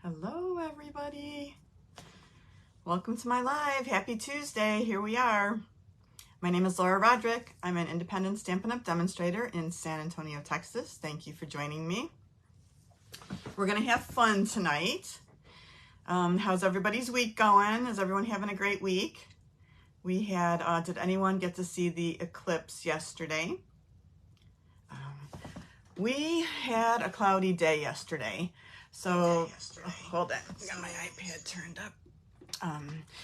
Hello everybody. Welcome to my live. Happy Tuesday. Here we are. My name is Laura Rodrick. I'm an independent Stampin' Up! Demonstrator in San Antonio, Texas. Thank you for joining me. We're going to have fun tonight. How's everybody's week going? Is everyone having a great week? We had, did anyone get to see the eclipse yesterday? We had a cloudy day yesterday. So, hold on, I got my iPad turned up.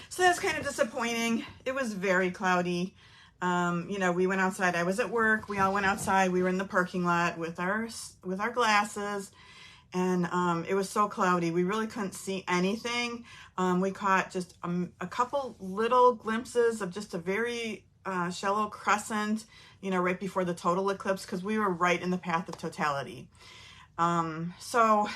So that's kind of disappointing. It was very cloudy. You know, we went outside. I was at work. We all went outside. We were in the parking lot with our glasses, and it was so cloudy. We really couldn't see anything. We caught just a couple little glimpses of just a very shallow crescent, you know, right before the total eclipse, because we were right in the path of totality. So,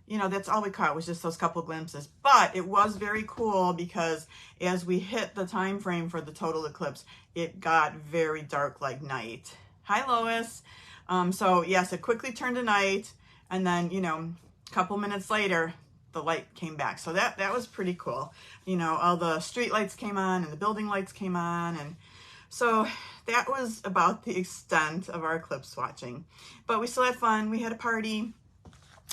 you know, that's all we caught was just those couple glimpses. But it was very cool because as we hit the time frame for the total eclipse, it got very dark like night. Hi, Lois. So yes, it quickly turned to night, and then, you know, a couple minutes later, the light came back. So that was pretty cool. You know, all the street lights came on and the building lights came on, and so that was about the extent of our eclipse watching. But we still had fun. We had a party.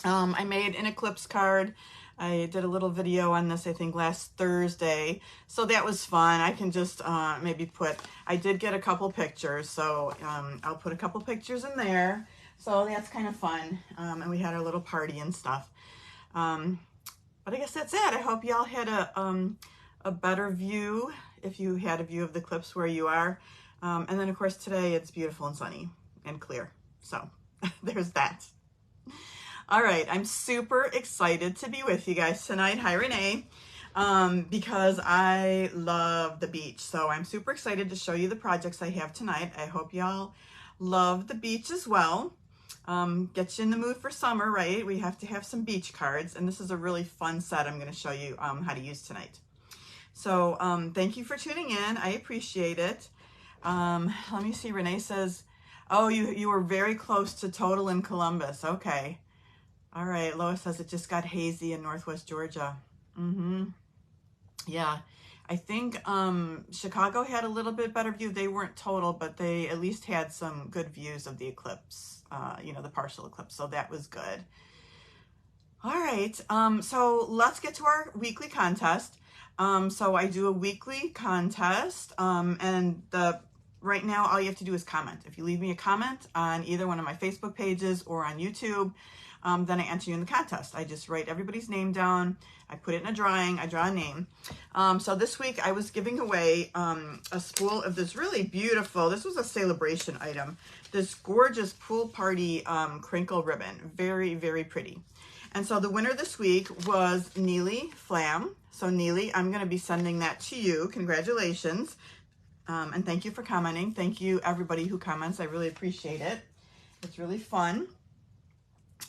I made an eclipse card. I did a little video on this, I think, last Thursday. So that was fun. I can just maybe I did get a couple pictures, so I'll put a couple pictures in there. So that's kind of fun. And we had our little party and stuff. But I guess that's it. I hope y'all had a better view, if you had a view of the eclipse where you are. And then, of course, today it's beautiful and sunny and clear. So there's that. All right, I'm super excited to be with you guys tonight. Hi, Renee, because I love the beach. So I'm super excited to show you the projects I have tonight. I hope y'all love the beach as well. Get you in the mood for summer, right? We have to have some beach cards, and this is a really fun set I'm going to show you how to use tonight. So thank you for tuning in. I appreciate it. Let me see. Renee says, oh, you were very close to total in Columbus. Okay. All right, Lois says it just got hazy in Northwest Georgia. Yeah, I think Chicago had a little bit better view. They weren't total, but they at least had some good views of the eclipse, you know, the partial eclipse, so that was good. All right, so let's get to our weekly contest. So I do a weekly contest, and right now all you have to do is comment. If you leave me a comment on either one of my Facebook pages or on YouTube, then I enter you in the contest. I just write everybody's name down. I put it in a drawing. I draw a name. So this week I was giving away a spool of this really beautiful, this was a celebration item, this gorgeous pool party crinkle ribbon. Very, very pretty. And so the winner this week was Neely Flam. So Neely, I'm going to be sending that to you. Congratulations. And thank you for commenting. Thank you everybody who comments. I really appreciate it. It's really fun.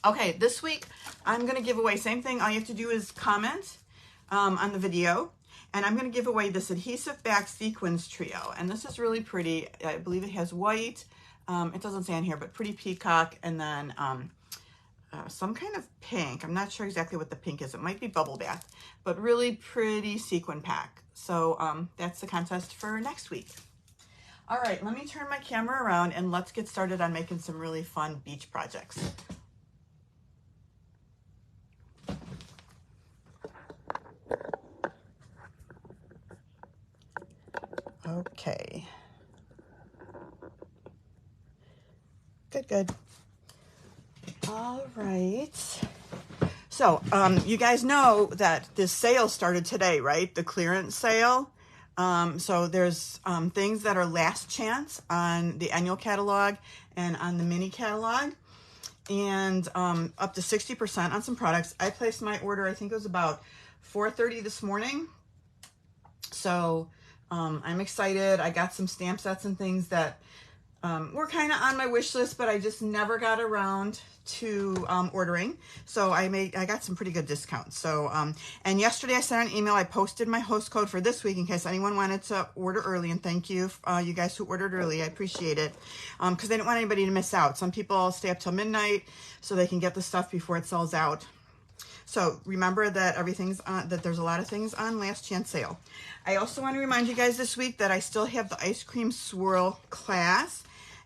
Okay, this week I'm going to give away, same thing, all you have to do is comment on the video, and I'm going to give away this adhesive back sequins trio, and this is really pretty. I believe it has white, it doesn't say on here, but pretty peacock, and then some kind of pink. I'm not sure exactly what the pink is. It might be bubble bath, but really pretty sequin pack. So that's the contest for next week. All right, let me turn my camera around and let's get started on making some really fun beach projects. Okay. Good. All right. So, you guys know that this sale started today, right? The clearance sale. So there's things that are last chance on the annual catalog and on the mini catalog, and up to 60% on some products. I placed my order, I think it was about 4:30 this morning. So I'm excited. I got some stamp sets and things that were kind of on my wish list, but I just never got around to ordering. So I got some pretty good discounts. So and yesterday I sent an email. I posted my host code for this week in case anyone wanted to order early, and thank you you guys who ordered early. I appreciate it, because I didn't want anybody to miss out. Some people stay up till midnight so they can get the stuff before it sells out. So remember that everything's on, that there's a lot of things on last chance sale. I also want to remind you guys this week that I still have the ice cream swirl class,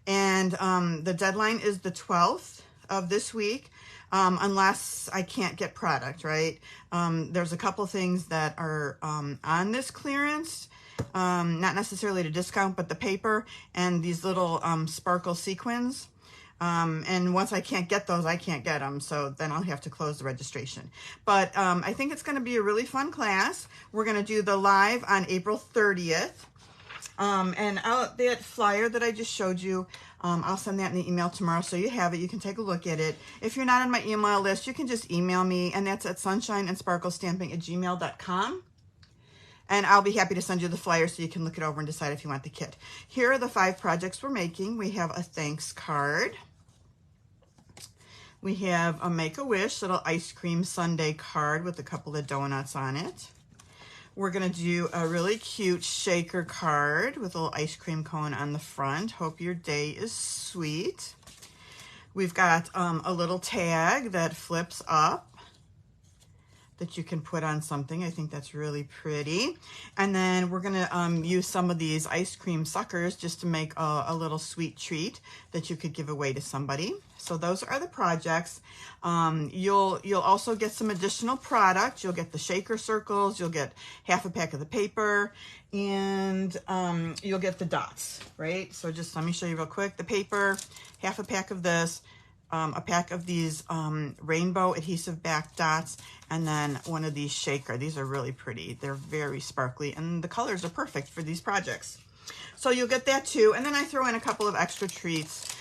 and the deadline is the 12th of this week, unless I can't get product, right? There's a couple things that are on this clearance, not necessarily at a discount, but the paper and these little sparkle sequins. And once I can't get those, I can't get them. So then I'll have to close the registration. But I think it's going to be a really fun class. We're going to do the live on April 30th. And that flyer that I just showed you, I'll send that in the email tomorrow so you have it. You can take a look at it. If you're not on my email list, you can just email me, and that's at sunshineandsparklestamping@gmail.com. And I'll be happy to send you the flyer so you can look it over and decide if you want the kit. Here are the 5 projects we're making. We have a thanks card. We have a Make-A-Wish little ice cream sundae card with a couple of donuts on it. We're going to do a really cute shaker card with a little ice cream cone on the front. Hope your day is sweet. We've got a little tag that flips up that you can put on something. I think that's really pretty. And then we're going to use some of these ice cream suckers just to make a little sweet treat that you could give away to somebody. So those are the projects. You'll also get some additional product. You'll get the shaker circles, you'll get half a pack of the paper, and you'll get the dots, right? So just let me show you real quick. The paper, half a pack of this, a pack of these rainbow adhesive back dots, and then one of these shaker. These are really pretty. They're very sparkly, and the colors are perfect for these projects. So you'll get that too. And then I throw in a couple of extra treats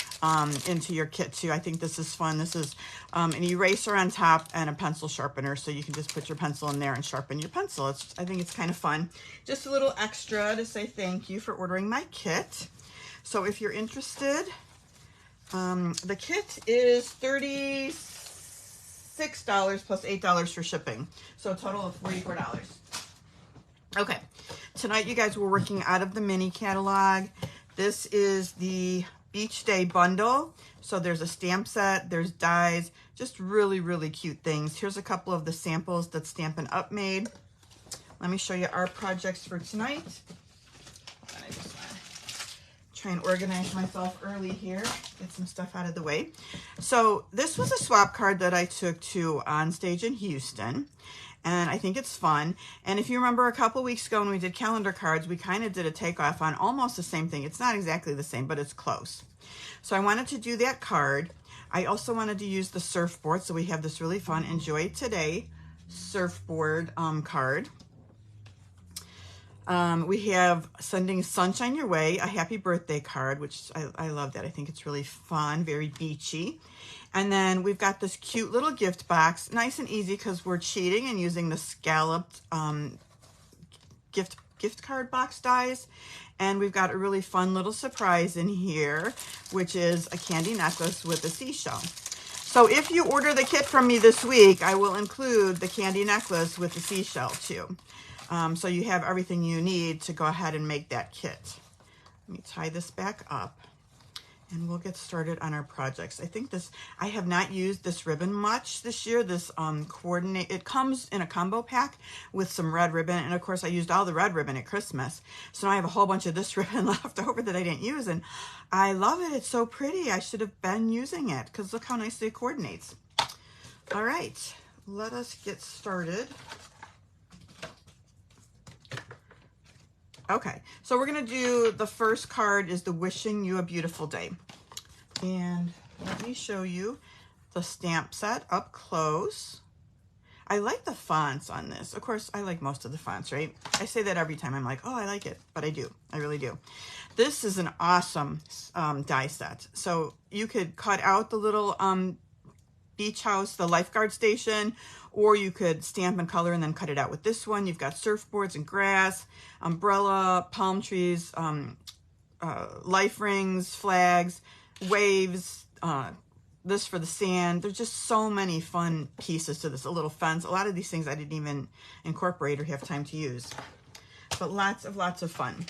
into your kit too. I think this is fun. This is an eraser on top and a pencil sharpener, so you can just put your pencil in there and sharpen your pencil. I think it's kind of fun. Just a little extra to say thank you for ordering my kit. So if you're interested, the kit is $36 plus $8 for shipping. So a total of $44. Okay, tonight you guys were working out of the mini catalog. This is the Beach Day bundle. So there's a stamp set, there's dies, just really, really cute things. Here's a couple of the samples that Stampin' Up made. Let me show you our projects for tonight. I just want to try and organize myself early here, get some stuff out of the way. So this was a swap card that I took to On Stage in Houston, and I think it's fun. And if you remember a couple weeks ago when we did calendar cards, we kind of did a takeoff on almost the same thing. It's not exactly the same, but it's close. So I wanted to do that card. I also wanted to use the surfboard, so we have this really fun Enjoy Today surfboard card. We have Sending Sunshine Your Way, a happy birthday card, which I love that. I think it's really fun, very beachy. And then we've got this cute little gift box, nice and easy because we're cheating and using the scalloped gift card box dies. And we've got a really fun little surprise in here, which is a candy necklace with a seashell. So if you order the kit from me this week, I will include the candy necklace with the seashell too. So you have everything you need to go ahead and make that kit. Let me tie this back up and we'll get started on our projects. I think I have not used this ribbon much this year. This it comes in a combo pack with some red ribbon. And of course I used all the red ribbon at Christmas. So now I have a whole bunch of this ribbon left over that I didn't use. And I love it. It's so pretty. I should have been using it because look how nicely it coordinates. All right, let us get started. Okay, so we're going to do, the first card is the Wishing You a Beautiful Day. And let me show you the stamp set up close. I like the fonts on this. Of course, I like most of the fonts, right? I say that every time. I'm like, oh, I like it, but I do. I really do. This is an awesome die set. So you could cut out the little beach house, the Lifeguard station, or you could stamp and color and then cut it out with this one. You've got surfboards and grass, umbrella, palm trees, life rings, flags, waves, this for the sand. There's just so many fun pieces to this. A little fence. A lot of these things I didn't even incorporate or have time to use, but lots of fun.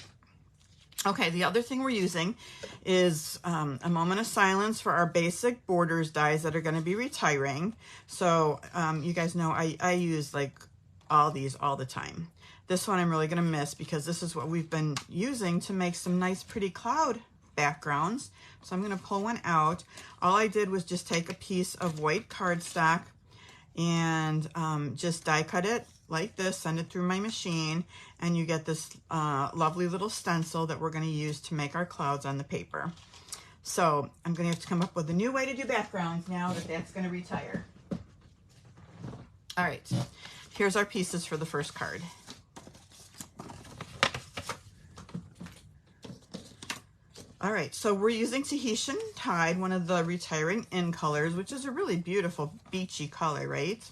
Okay, the other thing we're using is a moment of silence for our basic borders dies that are going to be retiring. So you guys know I use like all these all the time. This one I'm really going to miss because this is what we've been using to make some nice pretty cloud backgrounds. So I'm going to pull one out. All I did was just take a piece of white cardstock and just die cut it like this, send it through my machine, and you get this lovely little stencil that we're going to use to make our clouds on the paper. So I'm going to have to come up with a new way to do backgrounds now that that's going to retire. All right, here's our pieces for the first card. All right, so we're using Tahitian Tide, one of the retiring in colors, which is a really beautiful beachy color, right?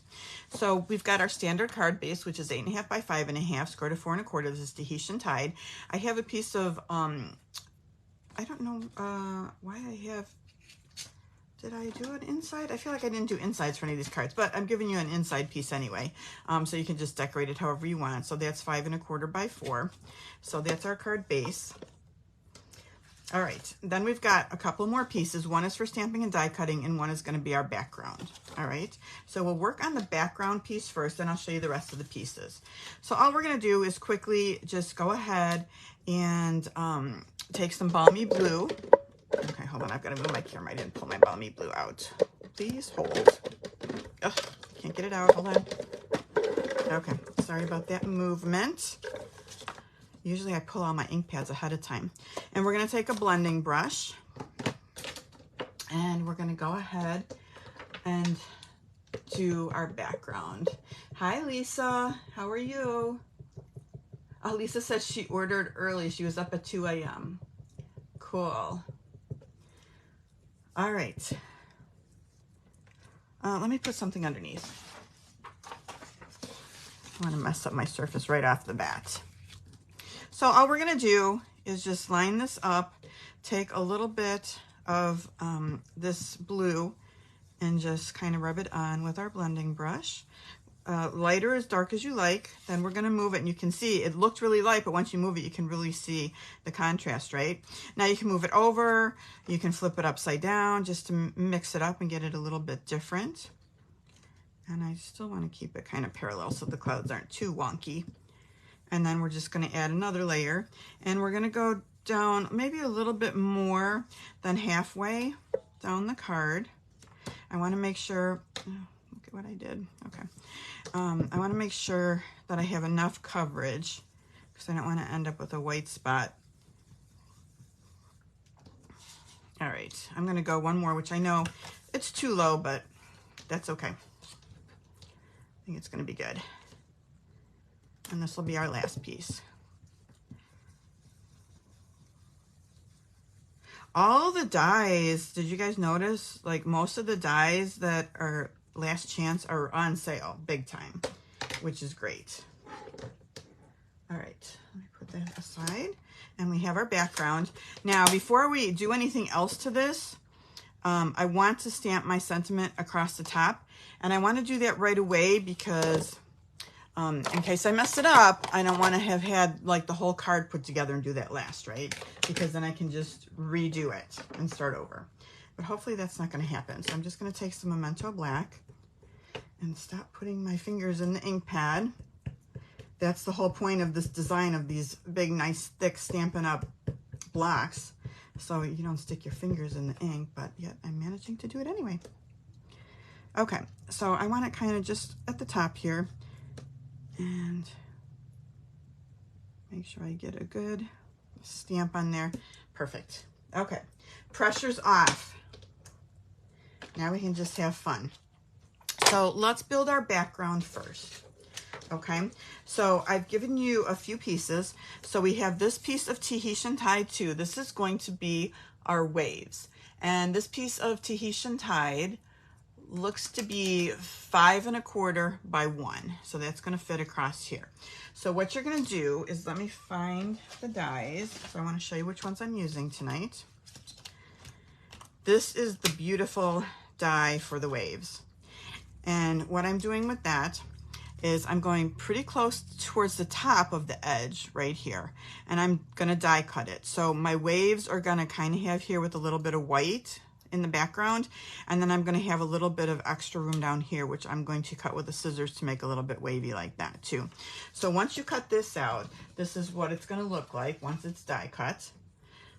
So we've got our standard card base, which is 8.5 by 5.5, square to 4 1/4. This is Tahitian Tide. I have a piece of, I don't know why I have, did I do an inside? I feel like I didn't do insides for any of these cards, but I'm giving you an inside piece anyway. So you can just decorate it however you want. So that's 5 1/4 by 4. So that's our card base. All right, then we've got a couple more pieces. One is for stamping and die cutting, and one is going to be our background. All right, so we'll work on the background piece first, then I'll show you the rest of the pieces. So all we're going to do is quickly just go ahead and take some balmy blue. Okay, hold on, I've got to move my camera. I didn't pull my balmy blue out. Please hold. Ugh, can't get it out. Hold on. Okay, sorry about that movement. Usually I pull all my ink pads ahead of time. And we're going to take a blending brush and we're going to go ahead and do our background. Hi, Lisa. How are you? Oh, Lisa said she ordered early. She was up at 2 a.m. Cool. All right. Let me put something underneath. I want to mess up my surface right off the bat. So all we're going to do is just line this up, take a little bit of this blue and just kind of rub it on with our blending brush. Lighter as dark as you like. Then we're going to move it, and you can see it looked really light, but once you move it, you can really see the contrast, right? Now you can move it over, you can flip it upside down just to mix it up and get it a little bit different. And I still want to keep it kind of parallel so the clouds aren't too wonky. And then we're just going to add another layer, and we're going to go down maybe a little bit more than halfway down the card. I want to make sure, oh, look at what I did. Okay. I want to make sure that I have enough coverage because I don't want to end up with a white spot. All right, I'm going to go one more, which I know it's too low, but that's okay. I think it's going to be good. And this will be our last piece. All the dies, did you guys notice? Like most of the dies that are last chance are on sale big time, which is great. All right, let me put that aside. And we have our background. Now, before we do anything else to this, I want to stamp my sentiment across the top. And I want to do that right away because in case I mess it up, I don't want to have had like the whole card put together and do that last, right? Because then I can just redo it and start over. But hopefully that's not going to happen. So I'm just going to take some Memento Black and stop putting my fingers in the ink pad. That's the whole point of this design of these big, nice, thick Stampin' Up blocks. So you don't stick your fingers in the ink, but yet I'm managing to do it anyway. Okay, so I want it kind of just at the top here. And make sure I get a good stamp on there. Perfect. Okay, pressure's off. Now we can just have fun. So let's build our background first. Okay, so I've given you a few pieces. So we have this piece of Tahitian Tide too. This is going to be our waves. And this piece of Tahitian Tide looks to be 5 1/4 by 1. So that's going to fit across here. So what you're going to do is, let me find the dies. So I want to show you which ones I'm using tonight. This is the beautiful die for the waves. And what I'm doing with that is I'm going pretty close towards the top of the edge right here, and I'm gonna die cut it. So my waves are gonna kind of have here with a little bit of white in the background, and then I'm gonna have a little bit of extra room down here, which I'm going to cut with the scissors to make a little bit wavy like that too. So once you cut this out, this is what it's gonna look like once it's die cut.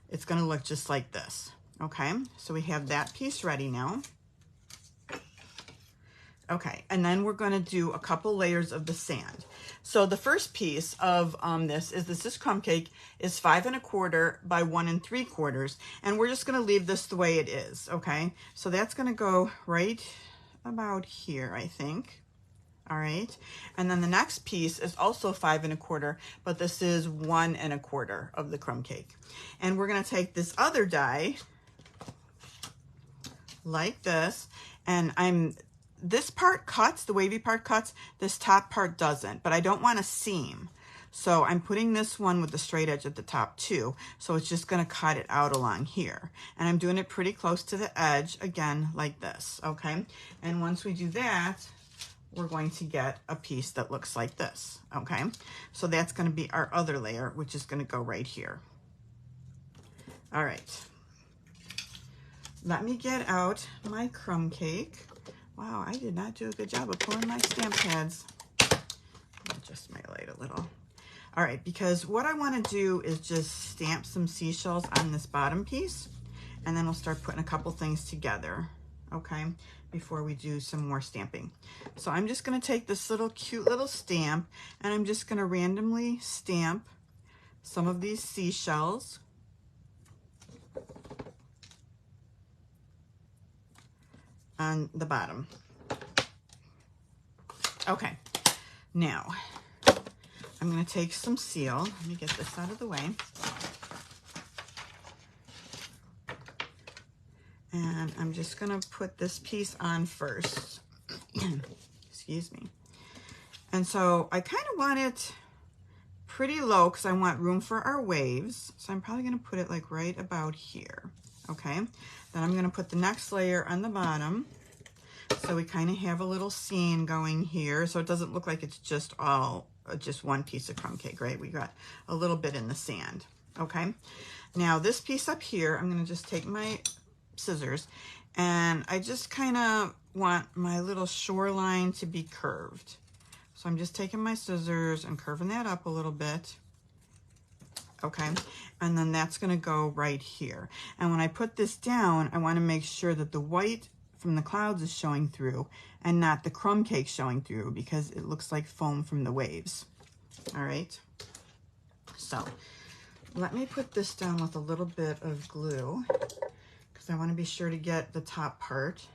It's gonna look just like this, okay? So we have that piece ready now. Okay, and then we're going to do a couple layers of the sand. So the first piece of this crumb cake is 5 1/4 by 1 3/4, and we're just going to leave this the way it is, okay? So that's going to go right about here, I think. All right, and then the next piece is also 5 1/4, but this is 1 1/4 of the crumb cake. And we're going to take this other die like this, and this part cuts, the wavy part cuts, this top part doesn't, but I don't want a seam. So I'm putting this one with the straight edge at the top too. So it's just gonna cut it out along here. And I'm doing it pretty close to the edge, again, like this, okay? And once we do that, we're going to get a piece that looks like this, okay? So that's gonna be our other layer, which is gonna go right here. All right. Let me get out my crumb cake. Wow, I did not do a good job of pulling my stamp pads. Adjust my light a little. All right, because what I want to do is just stamp some seashells on this bottom piece, and then we'll start putting a couple things together, okay, before we do some more stamping. So I'm just going to take this little cute little stamp, and I'm just going to randomly stamp some of these seashells. On the bottom. Okay, now I'm going to take some seal. Let me get this out of the way. And I'm just going to put this piece on first. Excuse me. And so I kind of want it pretty low because I want room for our waves. So I'm probably going to put it like right about here. Okay, then I'm going to put the next layer on the bottom, so we kind of have a little scene going here, so it doesn't look like it's just all just one piece of crumb cake, right? We got a little bit in the sand. Okay, now this piece up here, I'm going to just take my scissors, and I just kind of want my little shoreline to be curved. So I'm just taking my scissors and curving that up a little bit. Okay, and then that's going to go right here. And when I put this down, I want to make sure that the white from the clouds is showing through and not the crumb cake showing through, because it looks like foam from the waves. All right, so let me put this down with a little bit of glue because I want to be sure to get the top part.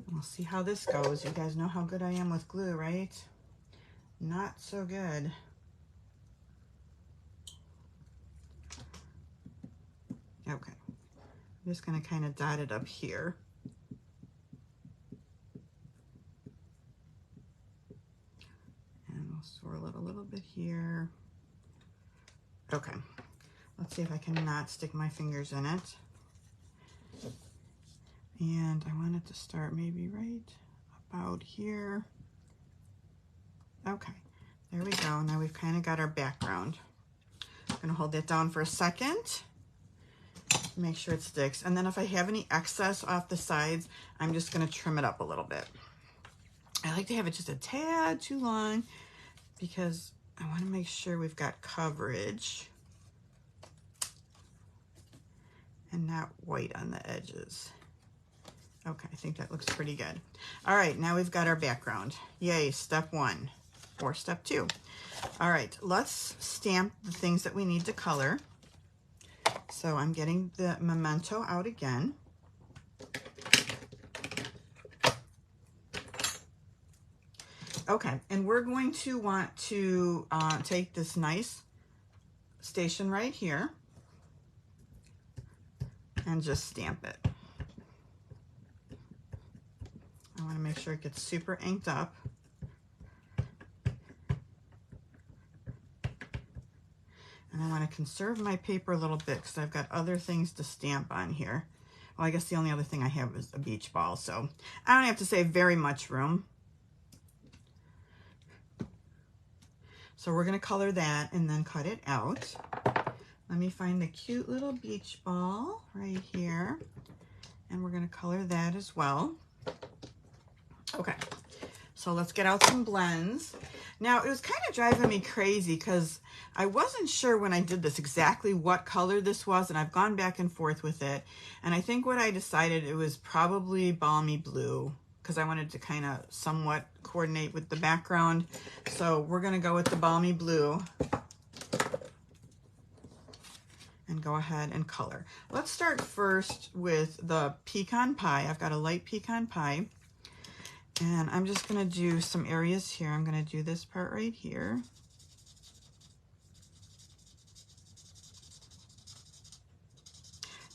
We'll see how this goes. You guys know how good I am with glue, right? Not so good. Okay, I'm just going to kind of dot it up here. And we'll swirl it a little bit here. Okay, let's see if I can not stick my fingers in it. And I want it to start maybe right about here. Okay, there we go. Now we've kind of got our background. I'm going to hold that down for a second. Make sure it sticks. And then if I have any excess off the sides, I'm just going to trim it up a little bit. I like to have it just a tad too long because I want to make sure we've got coverage and not white on the edges. Okay, I think that looks pretty good. All right, now we've got our background. Yay, step 1. Or step 2. All right, let's stamp the things that we need to color. So I'm getting the memento out again. Okay, and we're going to want to take this nice station right here and just stamp it. I want to make sure it gets super inked up. And I want to conserve my paper a little bit because I've got other things to stamp on here. Well, I guess the only other thing I have is a beach ball, so I don't have to save very much room. So we're going to color that and then cut it out. Let me find the cute little beach ball right here, and we're going to color that as well. Okay, so let's get out some blends. Now, it was kind of driving me crazy because I wasn't sure when I did this exactly what color this was, and I've gone back and forth with it. And I think what I decided, it was probably balmy blue, because I wanted to kind of somewhat coordinate with the background. So we're going to go with the balmy blue and go ahead and color. Let's start first with the pecan pie. I've got a light pecan pie. And I'm just going to do some areas here. I'm going to do this part right here.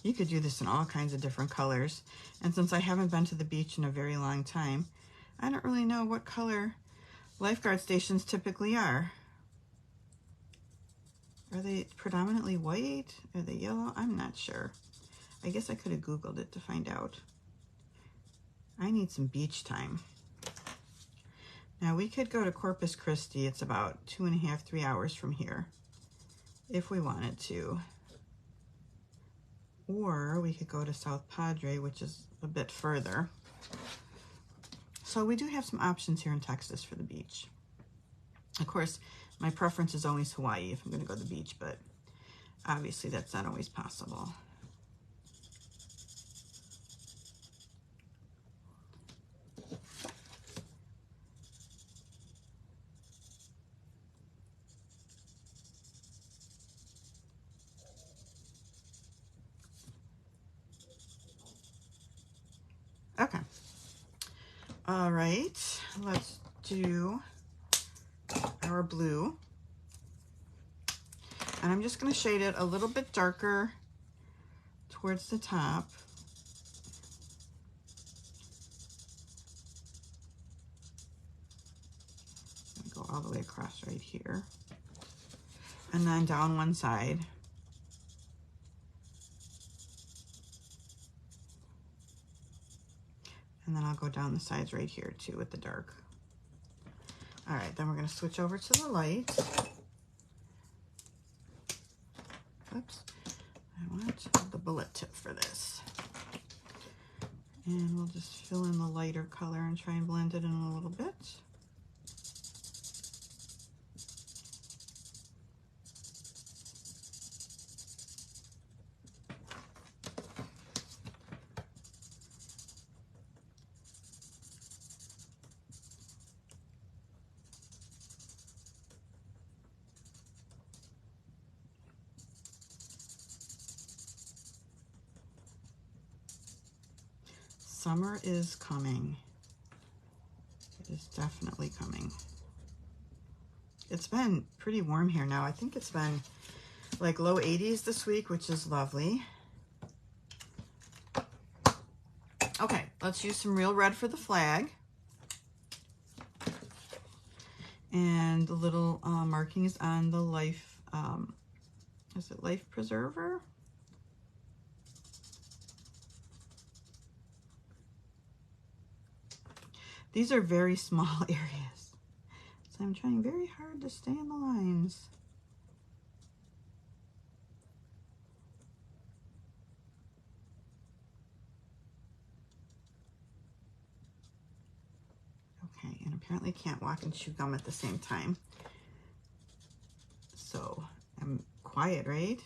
You could do this in all kinds of different colors. And since I haven't been to the beach in a very long time, I don't really know what color Lifeguard stations typically are. Are they predominantly white? Are they yellow? I'm not sure. I guess I could have Googled it to find out. I need some beach time. Now we could go to Corpus Christi. It's about 2.5, 3 hours from here if we wanted to. Or we could go to South Padre, which is a bit further. So we do have some options here in Texas for the beach. Of course, my preference is always Hawaii if I'm going to go to the beach, but obviously that's not always possible. Okay. All right, let's do our blue. And I'm just going to shade it a little bit darker towards the top. Go all the way across right here. And then down one side. And then I'll go down the sides right here too with the dark. All right, then we're going to switch over to the light. Oops, I want the bullet tip for this. And we'll just fill in the lighter color and try and blend it in a little bit. Summer is coming. It is definitely coming. It's been pretty warm here now. I think it's been like low 80s this week, which is lovely. Okay, let's use some real red for the flag. And the little markings on the life, is it life preserver? These are very small areas, so I'm trying very hard to stay in the lines. Okay, and apparently can't walk and chew gum at the same time. So I'm quiet, right?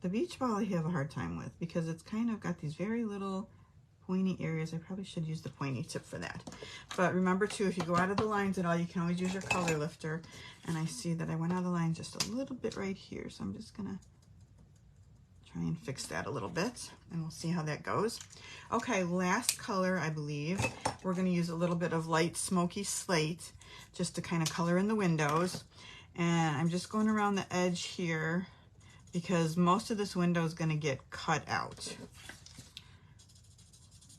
The beach ball I have a hard time with because it's kind of got these very little pointy areas. I probably should use the pointy tip for that. But remember too, if you go out of the lines at all, you can always use your color lifter. And I see that I went out of the line just a little bit right here. So I'm just gonna try and fix that a little bit and we'll see how that goes. Okay, last color, I believe. We're gonna use a little bit of light smoky slate just to kind of color in the windows. And I'm just going around the edge here because most of this window is going to get cut out.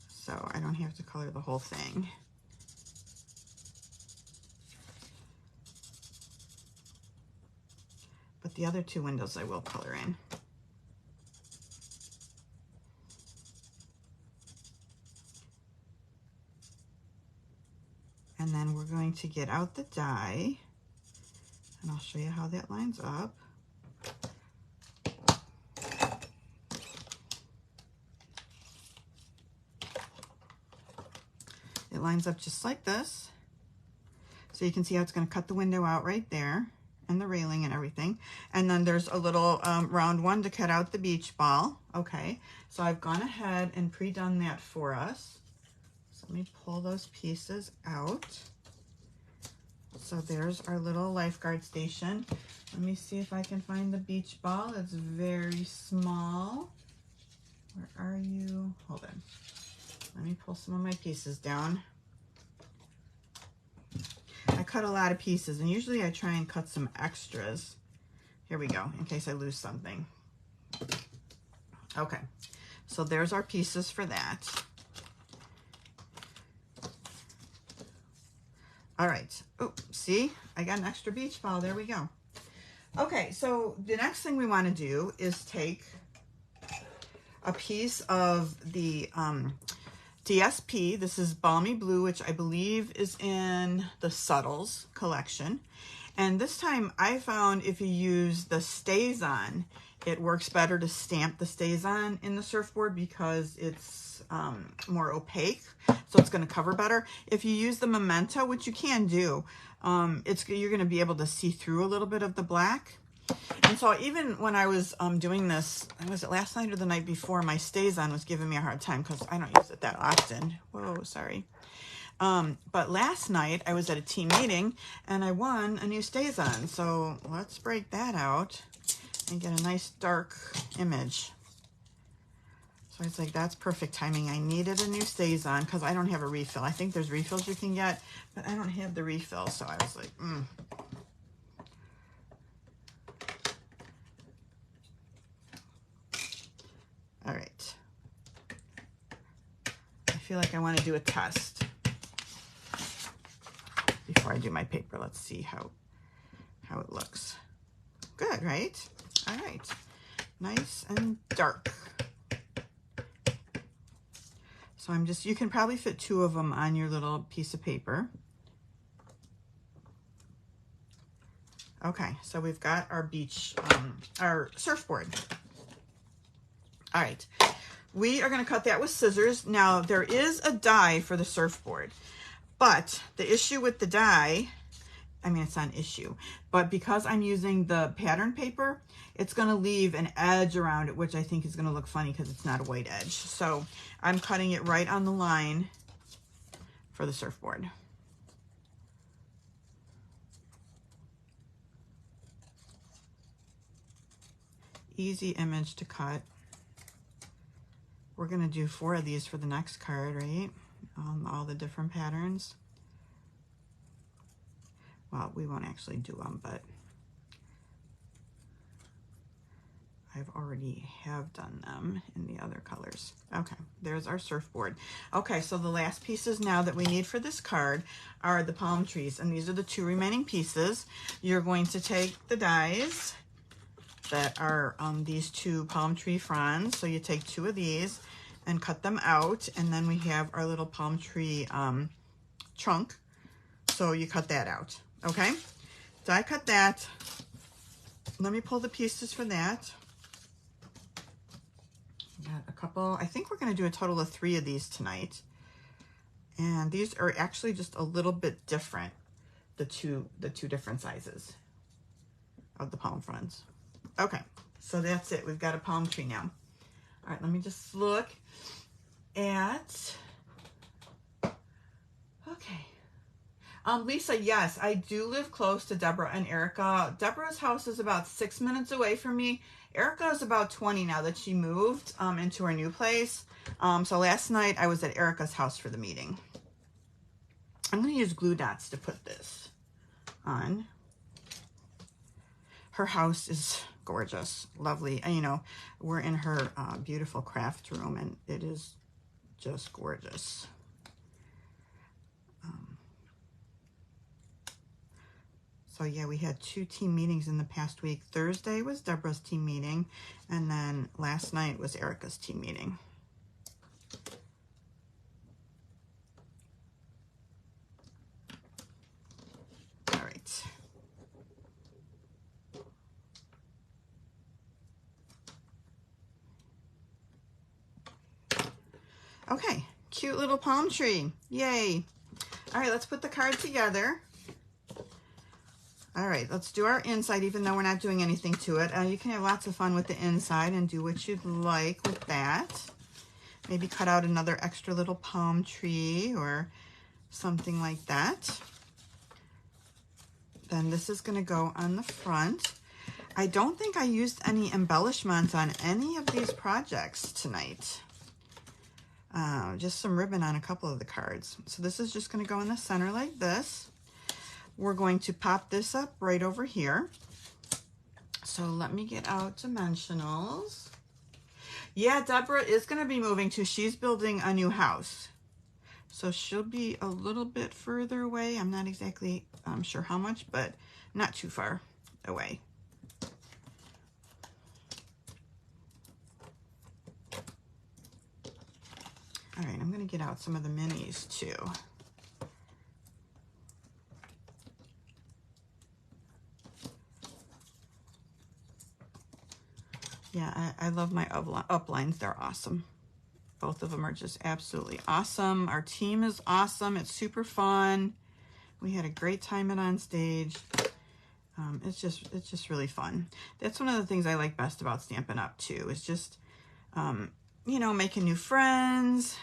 So I don't have to color the whole thing. But the other two windows I will color in. And then we're going to get out the die, and I'll show you how that lines up. It lines up just like this. So you can see how it's going to cut the window out right there, and the railing and everything. And then there's a little round one to cut out the beach ball. Okay, so I've gone ahead and pre-done that for us. So let me pull those pieces out. So there's our little lifeguard station. Let me see if I can find the beach ball. It's very small. Where are you? Hold on. Let me pull some of my pieces down. I cut a lot of pieces, and usually I try and cut some extras. Here we go, in case I lose something. Okay, so there's our pieces for that. All right. Oh, see, I got an extra beach ball. There we go. Okay, so the next thing we want to do is take a piece of the DSP. This is Balmy Blue, which I believe is in the Subtles collection. And this time I found if you use the Stays On, it works better to stamp the Stays On in the Surfboard because it's more opaque, so it's going to cover better. If you use the Memento, which you can do, you're going to be able to see through a little bit of the black. And so even when I was doing this, was it last night or the night before, my Stays On was giving me a hard time because I don't use it that often. Whoa, sorry. But last night I was at a team meeting and I won a new Stays On. So let's break that out and get a nice dark image. So I was like, that's perfect timing. I needed a new Stays On because I don't have a refill. I think there's refills you can get, but I don't have the refill. So I was like, All right. I feel like I want to do a test before I do my paper. Let's see how it looks. Good, right? All right. Nice and dark. So you can probably fit 2 of them on your little piece of paper. Okay, so we've got our our surfboard. All right, we are going to cut that with scissors. Now, there is a die for the surfboard, but the issue with the die, I mean, it's not an issue, but because I'm using the pattern paper, it's going to leave an edge around it, which I think is going to look funny because it's not a white edge. So I'm cutting it right on the line for the surfboard. Easy image to cut. We're going to do 4 of these for the next card, right? All the different patterns. Well, we won't actually do them, but I've already have done them in the other colors. Okay, there's our surfboard. Okay, so the last pieces now that we need for this card are the palm trees, and these are the 2 remaining pieces. You're going to take the dies that are these 2 palm tree fronds. So you take 2 of these and cut them out, and then we have our little palm tree trunk. So you cut that out, okay? So I cut that. Let me pull the pieces for that. Got a couple. I think we're going to do a total of 3 of these tonight. And these are actually just a little bit different, the two different sizes of the palm fronds. Okay, so that's it. We've got a palm tree now. All right, let me just look at, okay. Lisa, yes, I do live close to Deborah and Erica. Deborah's house is about 6 minutes away from me. Erica is about 20 now that she moved into her new place. So last night I was at Erica's house for the meeting. I'm going to use glue dots to put this on. Her house is gorgeous, lovely. And, you know, we're in her beautiful craft room, and it is just gorgeous. So yeah, we had 2 team meetings in the past week. Thursday was Deborah's team meeting, and then last night was Erica's team meeting. Okay, cute little palm tree. Yay. All right, let's put the card together. All right, let's do our inside, even though we're not doing anything to it. You can have lots of fun with the inside and do what you'd like with that. Maybe cut out another extra little palm tree or something like that. Then this is going to go on the front. I don't think I used any embellishments on any of these projects tonight. Just some ribbon on a couple of the cards. So this is just going to go in the center like this. We're going to pop this up right over here. So let me get out dimensionals. Yeah, Deborah is going to be moving too. She's building a new house. So she'll be a little bit further away. I'm not exactly sure how much, but not too far away. All right, I'm going to get out some of the minis too. Yeah, I love my uplines. They're awesome. Both of them are just absolutely awesome. Our team is awesome. It's super fun. We had a great time on stage. It's just really fun. That's one of the things I like best about Stampin' Up too, is just, you know, making new friends,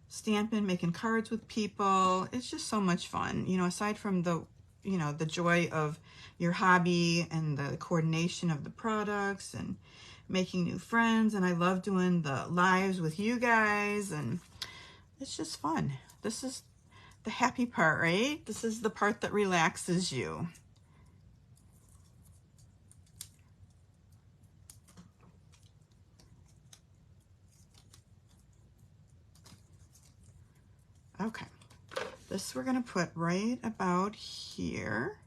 stamping, making cards with people. It's just so much fun. You know, aside from the, you know, the joy of your hobby and the coordination of the products and making new friends. And I love doing the lives with you guys, and it's just fun. This is the happy part, right? This is the part that relaxes you. Okay, this we're gonna put right about here.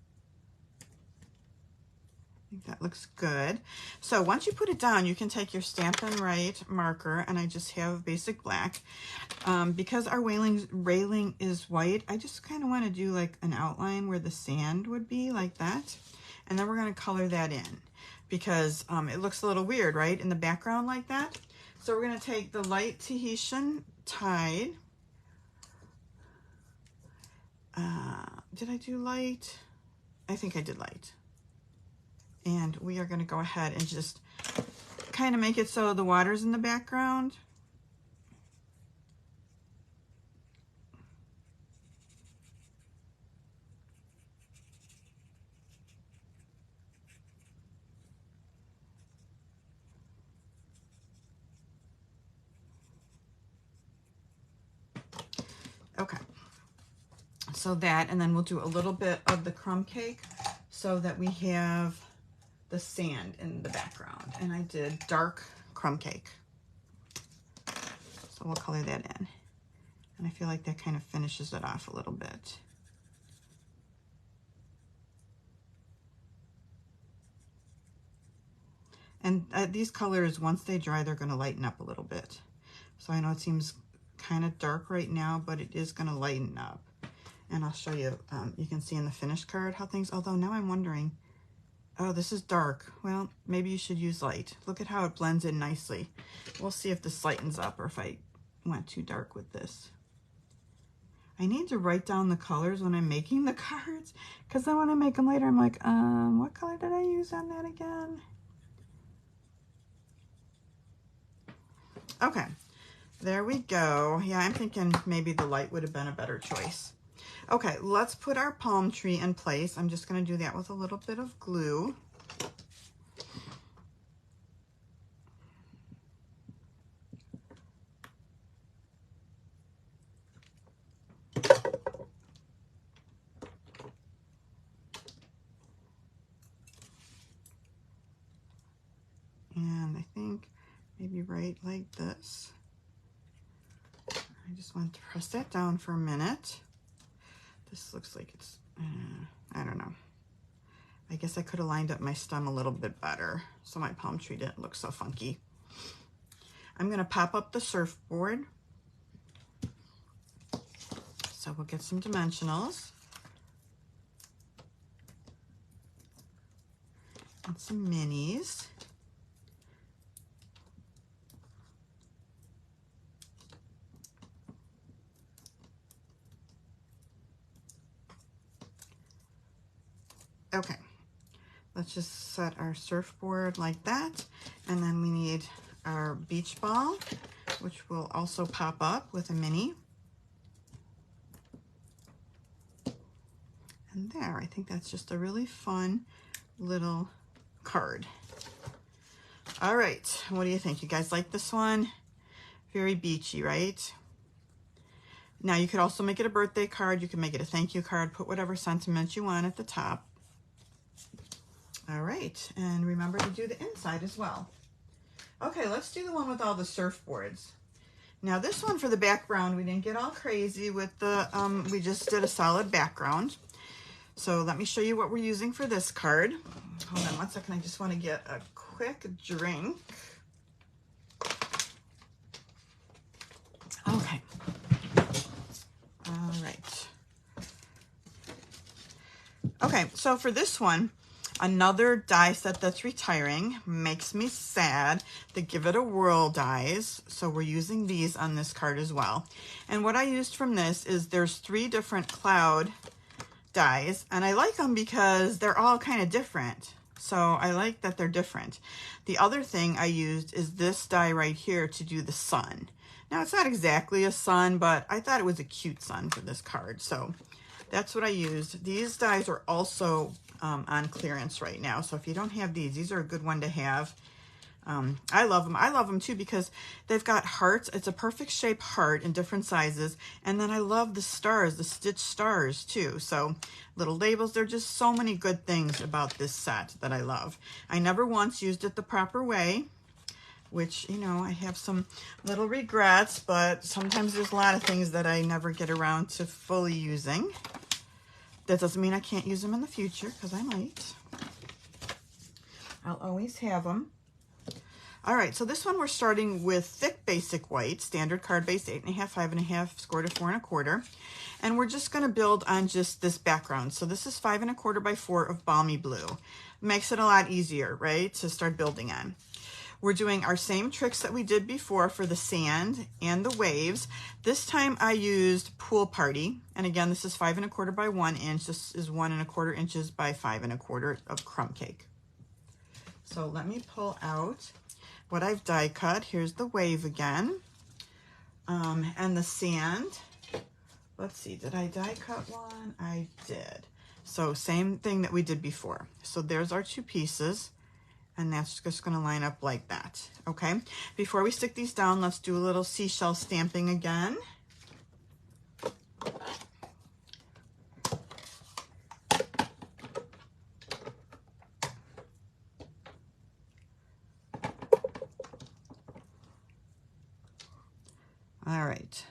I think that looks good. So once you put it down, you can take your Stampin' Right marker, and I just have basic black. Because our railing is white, I just kind of want to do like an outline where the sand would be, like that. And then we're going to color that in, because it looks a little weird, right, in the background like that. So we're going to take the light Tahitian Tide. Did I do light? I think I did light. And we are going to go ahead and just kind of make it so the water's in the background. Okay. So that, and then we'll do a little bit of the crumb cake so that we have the sand in the background. And I did dark crumb cake. So we'll color that in. And I feel like that kind of finishes it off a little bit. And these colors, once they dry, they're going to lighten up a little bit. So I know it seems kind of dark right now, but it is going to lighten up. And I'll show you, you can see in the finished card how things, although now I'm wondering, oh, this is dark. Well, maybe you should use light. Look at how it blends in nicely. We'll see if this lightens up or if I went too dark with this. I need to write down the colors when I'm making the cards, because then when I make them later, I'm like, what color did I use on that again? Okay, there we go. Yeah, I'm thinking maybe the light would have been a better choice. Okay, let's put our palm tree in place. I'm just going to do that with a little bit of glue. And I think maybe right like this. I just want to press that down for a minute. This looks like it's, I don't know. I guess I could have lined up my stem a little bit better so my palm tree didn't look so funky. I'm going to pop up the surfboard. So we'll get some dimensionals. And some minis. Okay, let's just set our surfboard like that. And then we need our beach ball, which will also pop up with a mini. And there, I think that's just a really fun little card. All right, what do you think? You guys like this one? Very beachy, right? Now you could also make it a birthday card. You can make it a thank you card. Put whatever sentiment you want at the top. All right, and remember to do the inside as well. Okay, let's do the one with all the surfboards. Now this one for the background, we didn't get all crazy with the, we just did a solid background. So let me show you what we're using for this card. Hold on one second, I just want to get a quick drink. Okay. All right. Okay, so for this one, another die set that's retiring. Makes me sad. The Give It a Whirl dies. So we're using these on this card as well. And what I used from this is there's 3 different cloud dies, and I like them because they're all kind of different. So I like that they're different. The other thing I used is this die right here to do the sun. Now it's not exactly a sun, but I thought it was a cute sun for this card. So that's what I used. These dies are also on clearance right now. So if you don't have these are a good one to have. I love them. I love them too because they've got hearts. It's a perfect shape heart in different sizes. And then I love the stars, the stitched stars too. So little labels. There are just so many good things about this set that I love. I never once used it the proper way, which, you know, I have some little regrets, but sometimes there's a lot of things that I never get around to fully using. That doesn't mean I can't use them in the future, because I might. I'll always have them. All right, so this one we're starting with thick basic white, standard card base, 8.5, 5.5, scored to 4 1/4. And we're just gonna build on just this background. So this is 5 1/4 by 4 of balmy blue. Makes it a lot easier, right, to start building on. We're doing our same tricks that we did before for the sand and the waves. This time I used Pool Party. And again, this is 5 1/4 by 1 inch. This is 1 1/4 inches by 5 1/4 of crumb cake. So let me pull out what I've die cut. Here's the wave again. And the sand. Let's see, did I die cut one? I did. So same thing that we did before. So there's our 2 pieces. And that's just going to line up like that. Okay. Before we stick these down, let's do a little seashell stamping again. All right.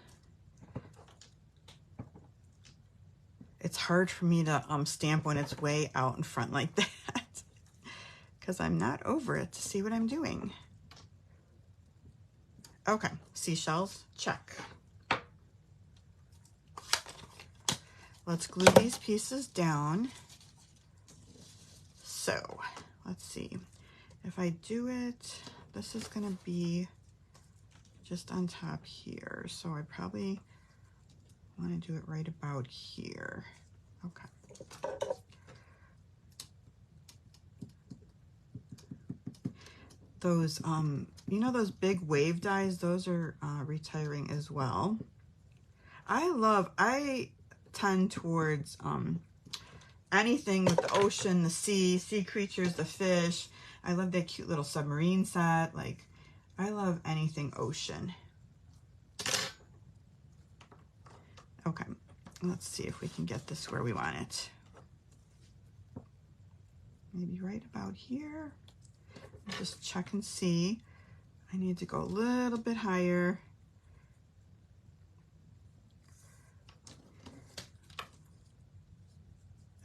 It's hard for me to stamp when it's way out in front like that because I'm not over it to see what I'm doing. Okay, seashells, check. Let's glue these pieces down. So let's see. If I do it, this is going to be just on top here. So I probably want to do it right about here. Okay. Those, you know, those big wave dies, those are retiring as well. I tend towards anything with the ocean, the sea creatures, the fish. I love that cute little submarine set. Like, I love anything ocean. Okay, let's see if we can get this where we want it. Maybe right about here. Just check and see. I need to go a little bit higher.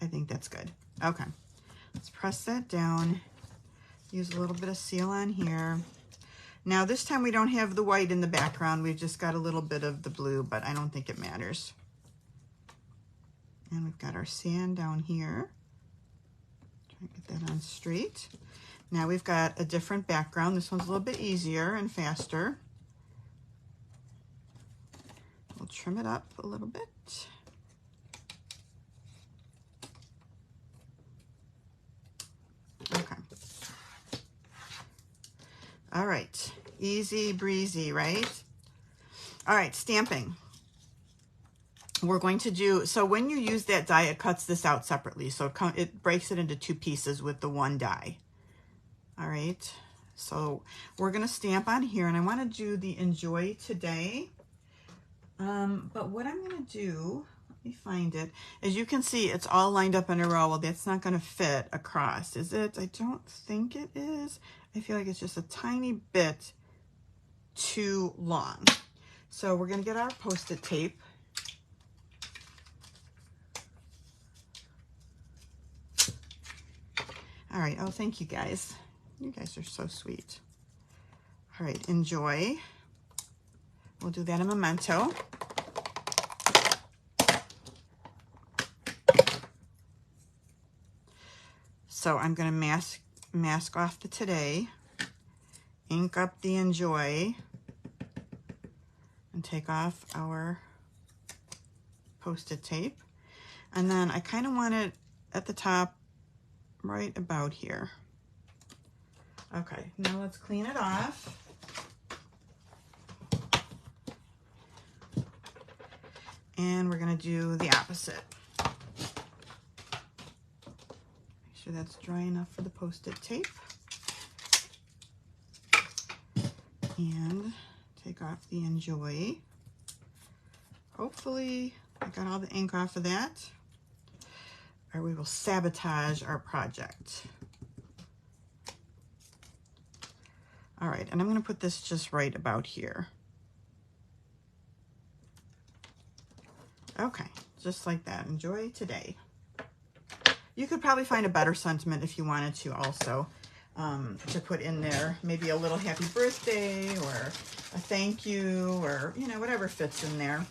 I think that's good. Okay, let's press that down. Use a little bit of seal on here. Now this time we don't have the white in the background. We've just got a little bit of the blue, but I don't think it matters. And we've got our sand down here. Try to get that on straight. Now we've got a different background. This one's a little bit easier and faster. We'll trim it up a little bit. Okay. All right. Easy breezy, right? All right, stamping. We're going to do, so when you use that die, it cuts this out separately. So it breaks it into 2 pieces with the 1 die. All right. So we're going to stamp on here, and I want to do the Enjoy Today. But what I'm going to do, let me find it. As you can see, it's all lined up in a row. Well, that's not going to fit across, is it? I don't think it is. I feel like it's just a tiny bit too long. So we're going to get our Post-it tape. All right. Oh, thank you guys. You guys are so sweet. All right. Enjoy. We'll do that in Memento. So I'm going to mask off the Today, ink up the Enjoy, and take off our Post-it tape. And then I kind of want it at the top right about here. Okay, now let's clean it off. And we're going to do the opposite. Make sure that's dry enough for the Post-it tape. And take off the Enjoy. Hopefully I got all the ink off of that, or we will sabotage our project. All right, and I'm going to put this just right about here. Okay, just like that. Enjoy Today. You could probably find a better sentiment if you wanted to also, to put in there. Maybe a little happy birthday or a thank you, or, you know, whatever fits in there.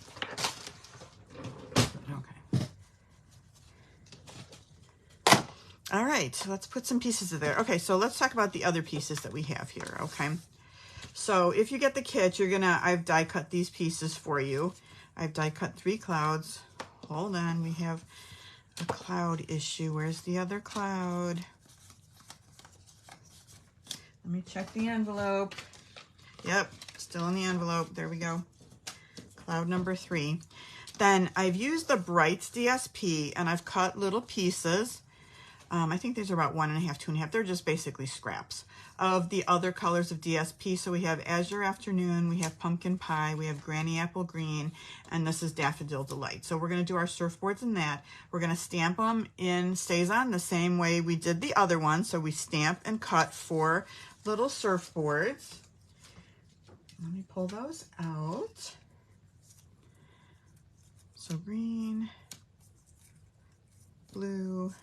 Okay. All right, let's put some pieces of there. Okay, so let's talk about the other pieces that we have here, okay? So if you get the kit, I've die cut these pieces for you. I've die cut 3 clouds. Hold on, we have a cloud issue. Where's the other cloud? Let me check the envelope. Yep, still in the envelope. There we go. Cloud number 3. Then I've used the Brights DSP, and I've cut little pieces. I think these are about 1.5, 2.5. They're just basically scraps of the other colors of DSP. So we have Azure Afternoon, we have Pumpkin Pie, we have Granny Apple Green, and this is Daffodil Delight. So we're going to do our surfboards in that. We're going to stamp them in StazOn the same way we did the other one. So we stamp and cut 4 little surfboards. Let me pull those out. So green, blue,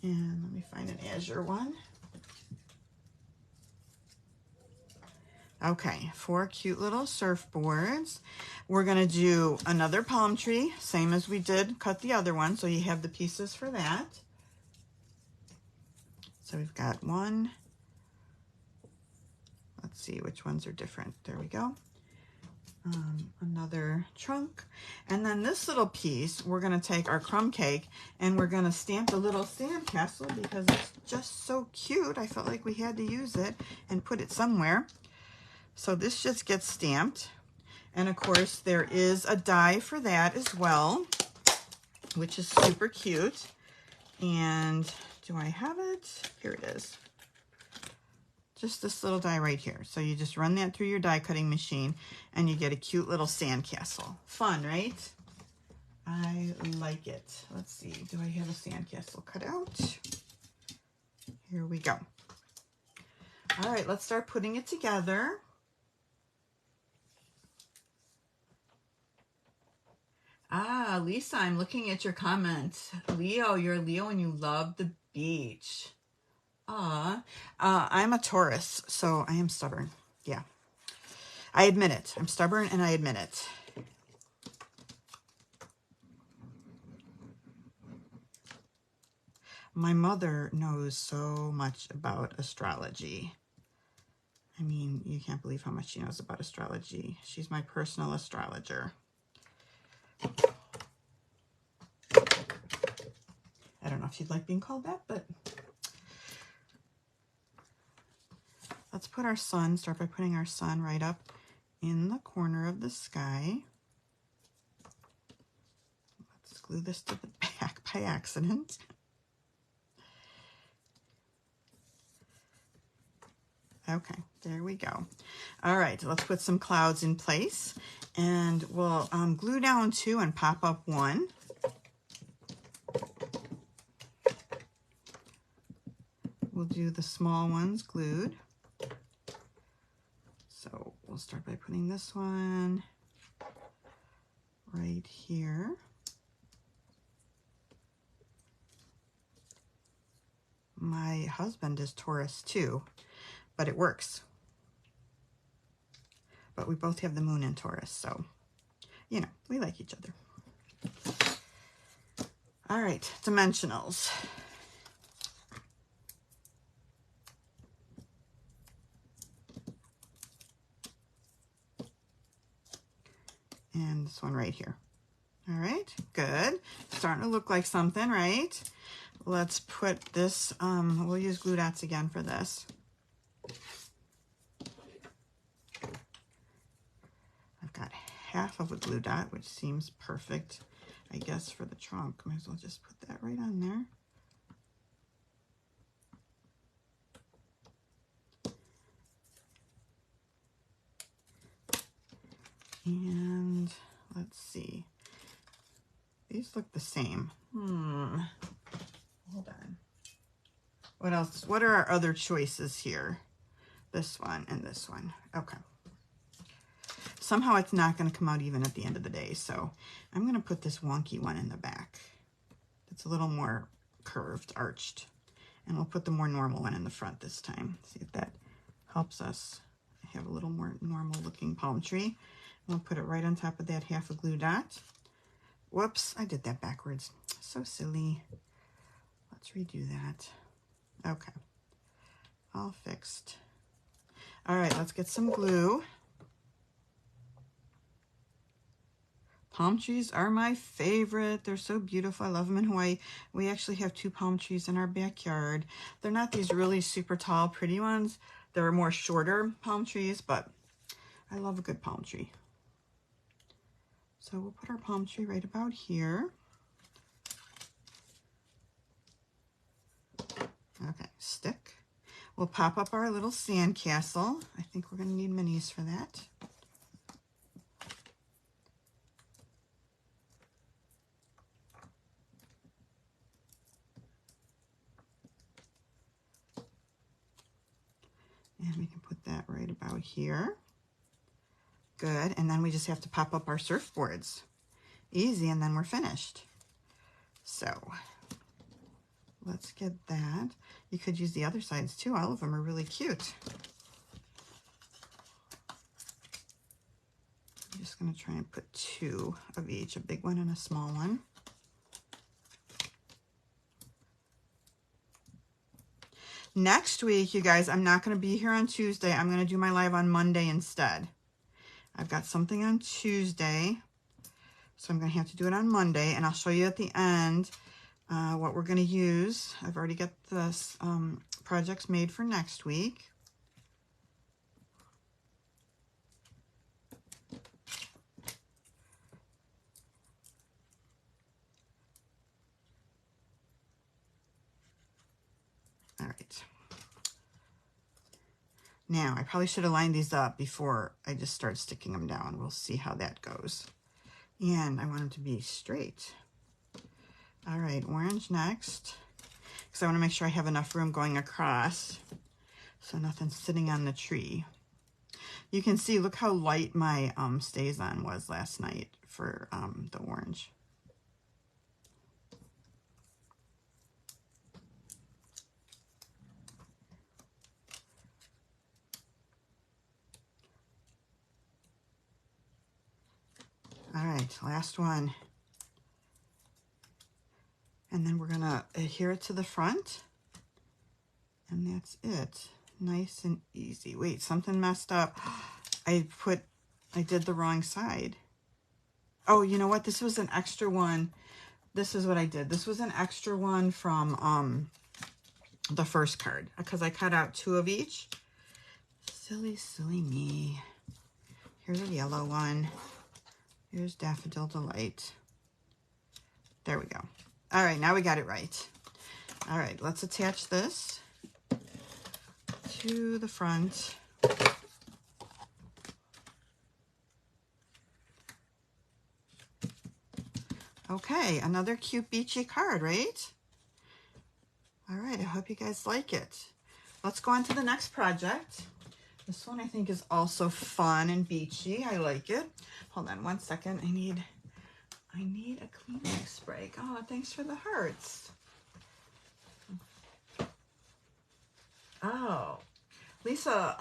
and let me find an Azure one. Okay, 4 cute little surfboards. We're gonna do another palm tree, same as we did cut the other one, so you have the pieces for that. So we've got 1. Let's see which ones are different. There we go. Another trunk. And then this little piece, we're gonna take our crumb cake and we're gonna stamp a little sandcastle because it's just so cute. I felt like we had to use it and put it somewhere. So this just gets stamped. And of course there is a die for that as well, which is super cute. And do I have it? Here it is. Just this little die right here. So you just run that through your die cutting machine and you get a cute little sandcastle. Fun, right? I like it. Let's see, do I have a sandcastle cut out? Here we go. All right, let's start putting it together. Ah, Lisa, I'm looking at your comment. Leo, you're a Leo and you love the beach. I'm a Taurus, so I am stubborn. Yeah, I admit it. I'm stubborn and I admit it. My mother knows so much about astrology. I mean, you can't believe how much she knows about astrology. She's my personal astrologer. I don't know if she'd like being called that, but Let's put our sun, start by putting our sun right up in the corner of the sky. Let's glue this to the back by accident. Okay, there we go. All right, let's put some clouds in place, and we'll glue down 2 and pop up 1. We'll do the small ones glued. So we'll start by putting this one right here. My husband is Taurus too, but it works. But we both have the moon in Taurus, so, you know, we like each other. All right, dimensionals. And this one right here. All right, good. Starting to look like something, right? Let's put this, we'll use glue dots again for this. I've got half of a glue dot, which seems perfect, I guess, for the trunk. Might as well just put that right on there. And let's see. These look the same. Hold on. What else? What are our other choices here? This one and this one. Okay. Somehow it's not going to come out even at the end of the day, so I'm going to put this wonky one in the back. It's a little more curved, arched. And we'll put the more normal one in the front this time. See if that helps us have a little more normal looking palm tree. We'll put it right on top of that half a glue dot. Whoops, I did that backwards. So silly. Let's redo that. Okay, all fixed. All right, let's get some glue. Palm trees are my favorite. They're so beautiful. I love them in Hawaii. We actually have 2 palm trees in our backyard. They're not these really super tall, pretty ones. They're more shorter palm trees, but I love a good palm tree. So we'll put our palm tree right about here. Okay, stick. We'll pop up our little sand castle. I think we're going to need minis for that. And we can put that right about here. Good, and then we just have to pop up our surfboards. Easy, and then we're finished. So, let's get that. You could use the other sides too. All of them are really cute. I'm just going to try and put 2 of each, a big one and a small one. Next week, you guys, I'm not going to be here on Tuesday. I'm going to do my live on Monday instead. I've got something on Tuesday, so I'm going to have to do it on Monday, and I'll show you at the end what we're going to use. I've already got this projects made for next week. All right. Now, I probably should have lined these up before I just start sticking them down. We'll see how that goes. And I want them to be straight. All right, orange next, because I want to make sure I have enough room going across so nothing's sitting on the tree. You can see, look how light my StazOn was last night for the orange. All right, last one. And then we're gonna adhere it to the front. And that's it. Nice and easy. Wait, something messed up. I did the wrong side. Oh, you know what? This was an extra one. This is what I did. This was an extra one from the first card, because I cut out 2 of each. Silly, silly me. Here's a yellow one. Here's Daffodil Delight. There we go. All right, now we got it right. All right, let's attach this to the front. Okay, another cute beachy card, right? All right, I hope you guys like it. Let's go on to the next project. This one I think is also fun and beachy. I like it. Hold on one second. I need a Kleenex break. Oh, thanks for the hearts. Oh, Lisa,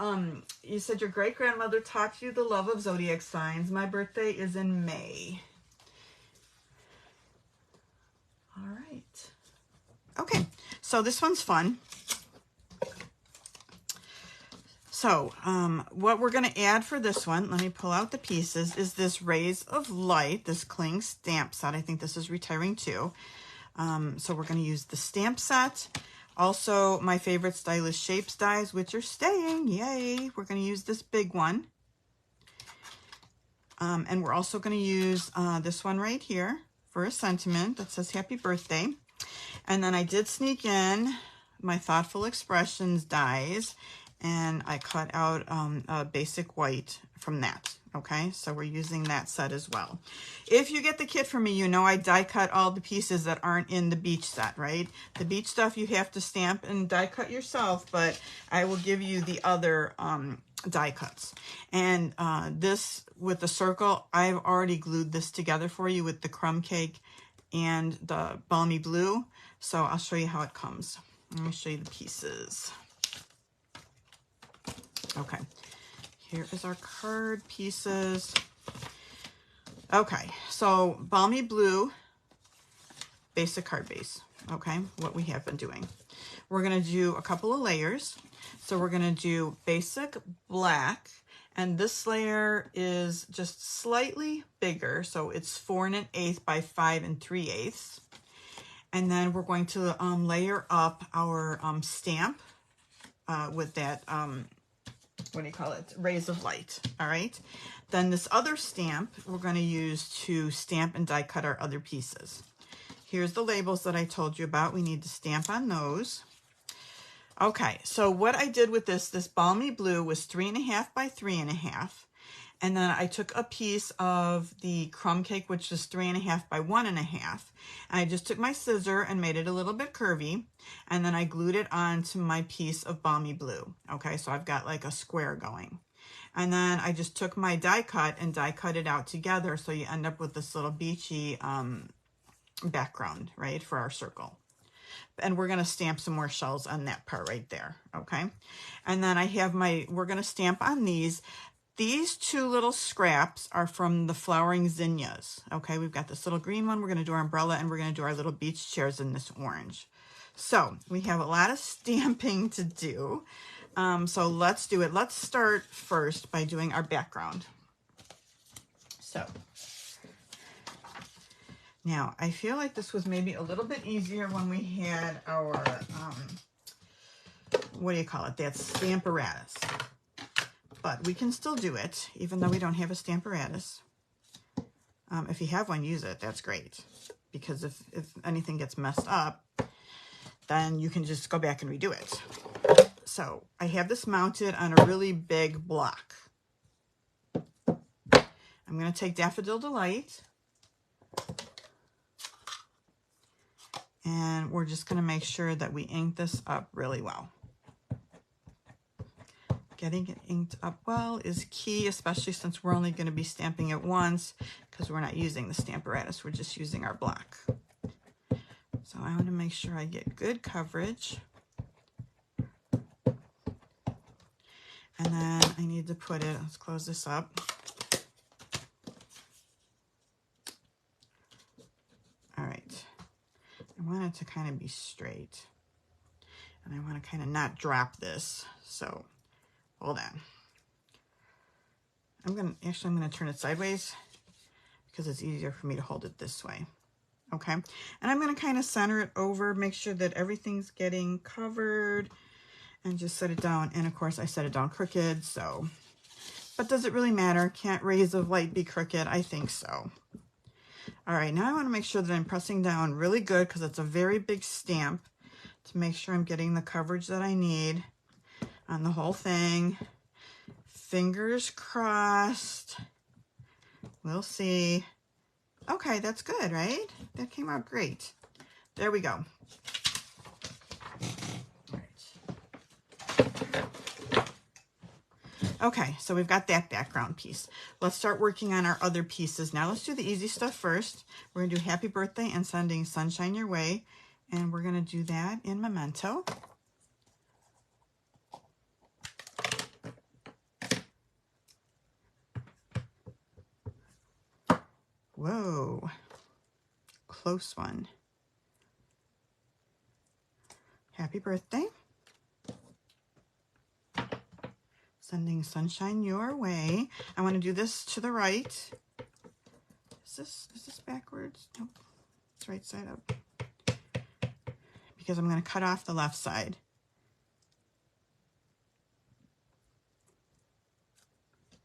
you said your great-grandmother taught you the love of zodiac signs. My birthday is in May. All right. Okay, so this one's fun. So what we're going to add for this one, let me pull out the pieces, is this Rays of Light, this cling stamp set. I think this is retiring too. So we're going to use the stamp set. Also, my favorite Stylish Shapes dies, which are staying. Yay! We're going to use this big one. And we're also going to use this one right here for a sentiment that says Happy Birthday. And then I did sneak in my Thoughtful Expressions dies, and I cut out a basic white from that. Okay, so we're using that set as well. If you get the kit from me, you know I die cut all the pieces that aren't in the beach set, right? The beach stuff you have to stamp and die cut yourself, but I will give you the other die cuts. And this with the circle, I've already glued this together for you with the crumb cake and the balmy blue. So I'll show you how it comes. Let me show you the pieces. Okay. Here is our card pieces. Okay, so balmy blue, basic card base. Okay, what we have been doing. We're gonna do a couple of layers. So we're gonna do basic black, and this layer is just slightly bigger. So it's 4 1/8 by 5 3/8. And then we're going to layer up our stamp with that what do you call it? Rays of Light. All right. Then this other stamp we're going to use to stamp and die cut our other pieces. Here's the labels that I told you about. We need to stamp on those. Okay. So what I did with this balmy blue was 3 1/2 by 3 1/2. And then I took a piece of the crumb cake, which is 3 1/2 by 1 1/2. And I just took my scissor and made it a little bit curvy. And then I glued it onto my piece of balmy blue. Okay, so I've got like a square going. And then I just took my die cut and die cut it out together. So you end up with this little beachy background, right, for our circle. And we're going to stamp some more shells on that part right there. Okay. And then I have we're going to stamp on these. These two little scraps are from the Flowering Zinnias. Okay, we've got this little green one. We're going to do our umbrella, and we're going to do our little beach chairs in this orange. So we have a lot of stamping to do. So let's do it. Let's start first by doing our background. So now I feel like this was maybe a little bit easier when we had our, what do you call it? That Stamparatus. But we can still do it, even though we don't have a Stamparatus. If you have one, use it. That's great. Because if anything gets messed up, then you can just go back and redo it. So I have this mounted on a really big block. I'm going to take Daffodil Delight. And we're just going to make sure that we ink this up really well. Getting it inked up well is key, especially since we're only going to be stamping it once because we're not using the Stamparatus. We're just using our block. So I want to make sure I get good coverage. And then I need to put it, let's close this up. All right. I want it to kind of be straight. And I want to kind of not drop this. So hold on. I'm going to turn it sideways because it's easier for me to hold it this way. Okay. And I'm going to kind of center it over, make sure that everything's getting covered. and just set it down. And of course I set it down crooked, so, but does it really matter? Can't rays of light be crooked? I think so. All right, now I want to make sure that I'm pressing down really good because it's a very big stamp, to make sure I'm getting the coverage that I need on the whole thing. Fingers crossed. We'll see. Okay, that's good, right? That came out great. There we go. Okay, so we've got that background piece. Let's start working on our other pieces now. Let's do the easy stuff first. We're going to do happy birthday and sending sunshine your way. And we're going to do that in Memento. Whoa, close one. Happy birthday. Sending sunshine your way. I want to do this to the right. Is this backwards? Nope. It's right side up. Because I'm going to cut off the left side.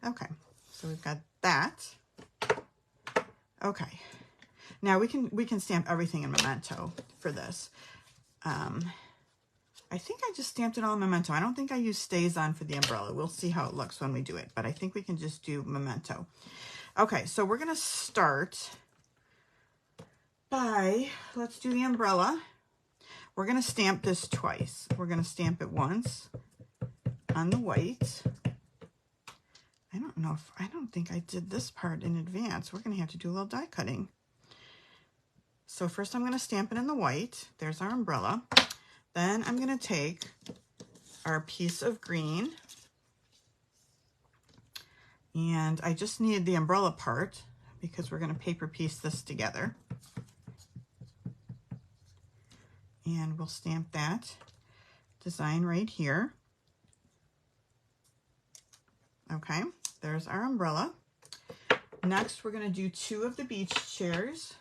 Okay, so we've got that. Okay, now we can stamp everything in Memento for this. I think I just stamped it all in Memento. I don't think I used Stays On for the umbrella. We'll see how it looks when we do it, but I think we can just do Memento. Okay, so we're gonna start by, let's do the umbrella. We're gonna stamp this twice. We're gonna stamp it once on the white. I don't think I did this part in advance. We're gonna have to do a little die cutting. So first I'm gonna stamp it in the white. There's our umbrella. Then I'm gonna take our piece of green, and I just need the umbrella part because we're gonna paper piece this together. And we'll stamp that design right here. Okay, there's our umbrella. Next, we're gonna do 2 of the beach chairs.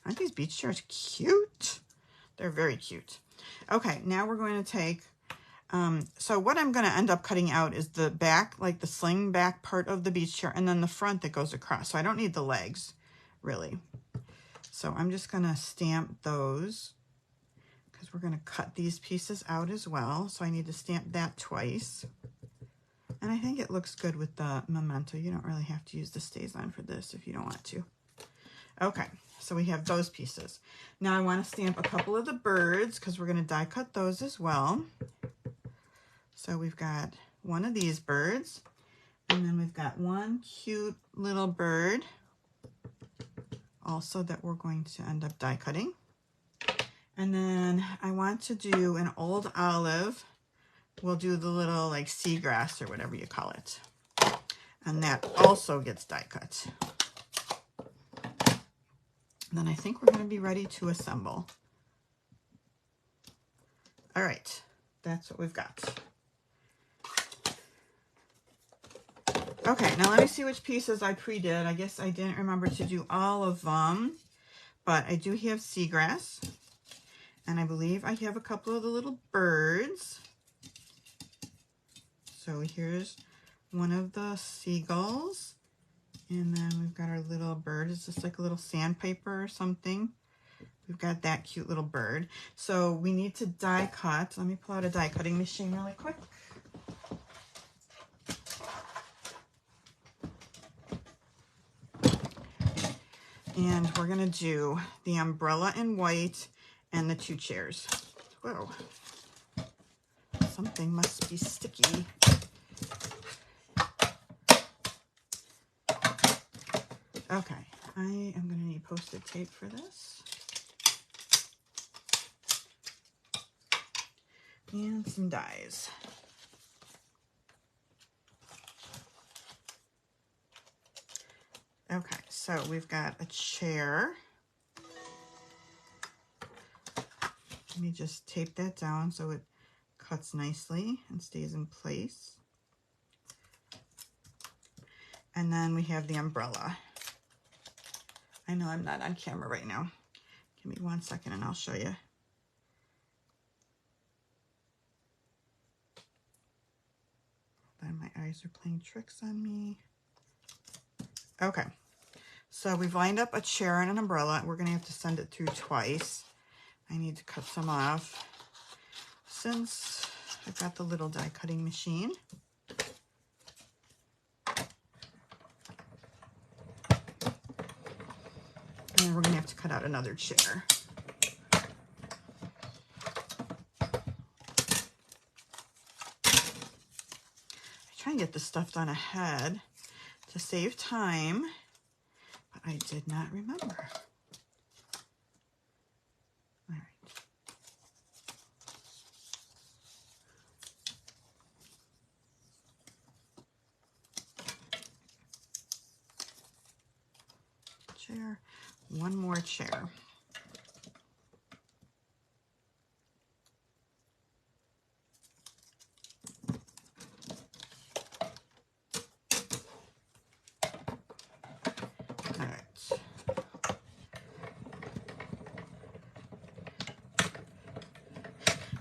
Aren't these beach chairs cute? They're very cute. Okay, now we're going to take, so what I'm going to end up cutting out is the back, like the sling back part of the beach chair, and then the front that goes across. So I don't need the legs, really. So I'm just going to stamp those because we're going to cut these pieces out as well. So I need to stamp that twice. And I think it looks good with the Memento. You don't really have to use the Stays On for this if you don't want to. Okay, so we have those pieces. Now I want to stamp a couple of the birds because we're going to die cut those as well. So we've got one of these birds, and then we've got one cute little bird also that we're going to end up die cutting. And then I want to do an old olive. We'll do the little like seagrass or whatever you call it. And that also gets die cut. Then I think we're going to be ready to assemble. All right, that's what we've got. Okay, now let me see which pieces I pre-did. I guess I didn't remember to do all of them, but I do have seagrass, and I believe I have a couple of the little birds. So here's one of the seagulls. And then we've got our little bird. It's just like a little sandpaper or something. We've got that cute little bird. So we need to die cut. Let me pull out a die cutting machine really quick. And we're gonna do the umbrella in white and the 2 chairs. Whoa, something must be sticky. Okay, I am going to need Post-it tape for this. And some dies. Okay, so we've got a chair. Let me just tape that down so it cuts nicely and stays in place. And then we have the umbrella. I know I'm not on camera right now. Give me 1 second and I'll show you. Then my eyes are playing tricks on me. Okay, so we've lined up a chair and an umbrella. We're gonna have to send it through twice. I need to cut some off since I've got the little die cutting machine. And we're gonna have to cut out another chair. Try and get this stuff done ahead to save time, but I did not remember. All right. Chair, one more chair.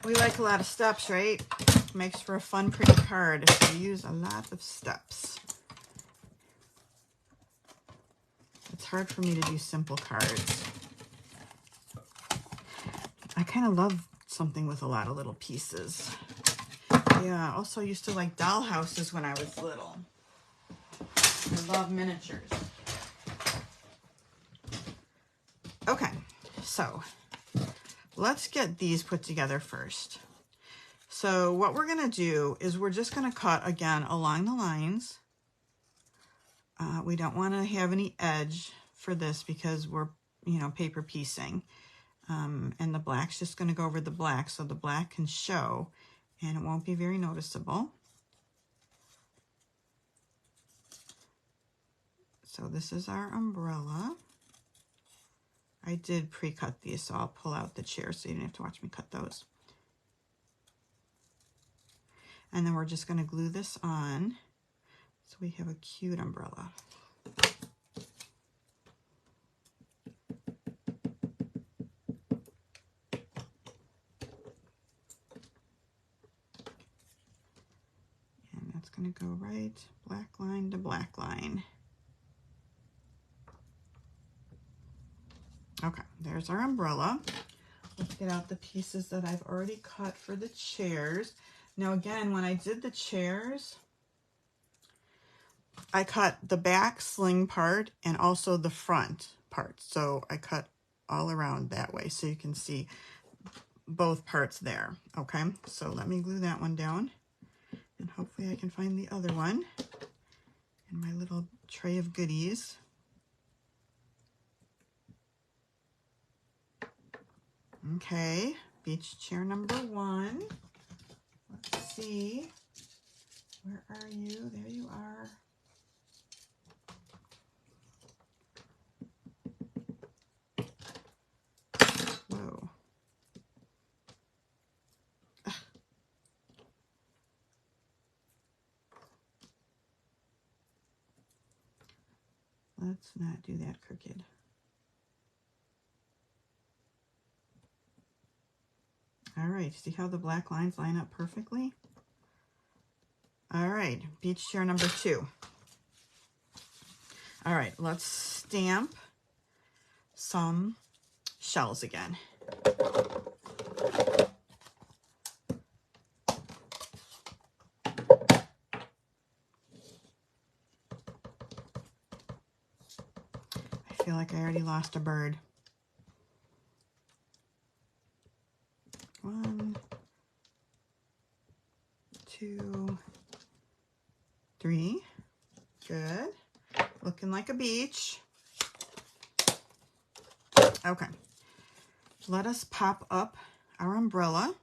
We like a lot of steps, right? Makes for a fun, pretty card if you use a lot of steps. It's hard for me to do simple cards. I kind of love something with a lot of little pieces. Yeah, also used to like doll houses when I was little. I love miniatures. Okay, so let's get these put together first. So what we're gonna do is we're just gonna cut again along the lines. We don't wanna have any edge for this because we're, you know, paper piecing. And the black's just gonna go over the black so the black can show and it won't be very noticeable. So this is our umbrella. I did pre-cut these, so I'll pull out the chair so you don't have to watch me cut those. And then we're just going to glue this on so we have a cute umbrella. And that's going to go right black line to black line. Okay, there's our umbrella. Let's get out the pieces that I've already cut for the chairs. Now again, when I did the chairs, I cut the back sling part and also the front part. So I cut all around that way so you can see both parts there. Okay, so let me glue that one down and hopefully I can find the other one in my little tray of goodies. Okay, beach chair number 1. Let's see. Where are you? There you are. Whoa. Ugh. Let's not do that crooked. All right, see how the black lines line up perfectly? All right, beach chair number 2. All right, let's stamp some shells again. I feel like I already lost a bird. 1, 2, 3. Good. Looking like a beach. Okay. Let us pop up our umbrella.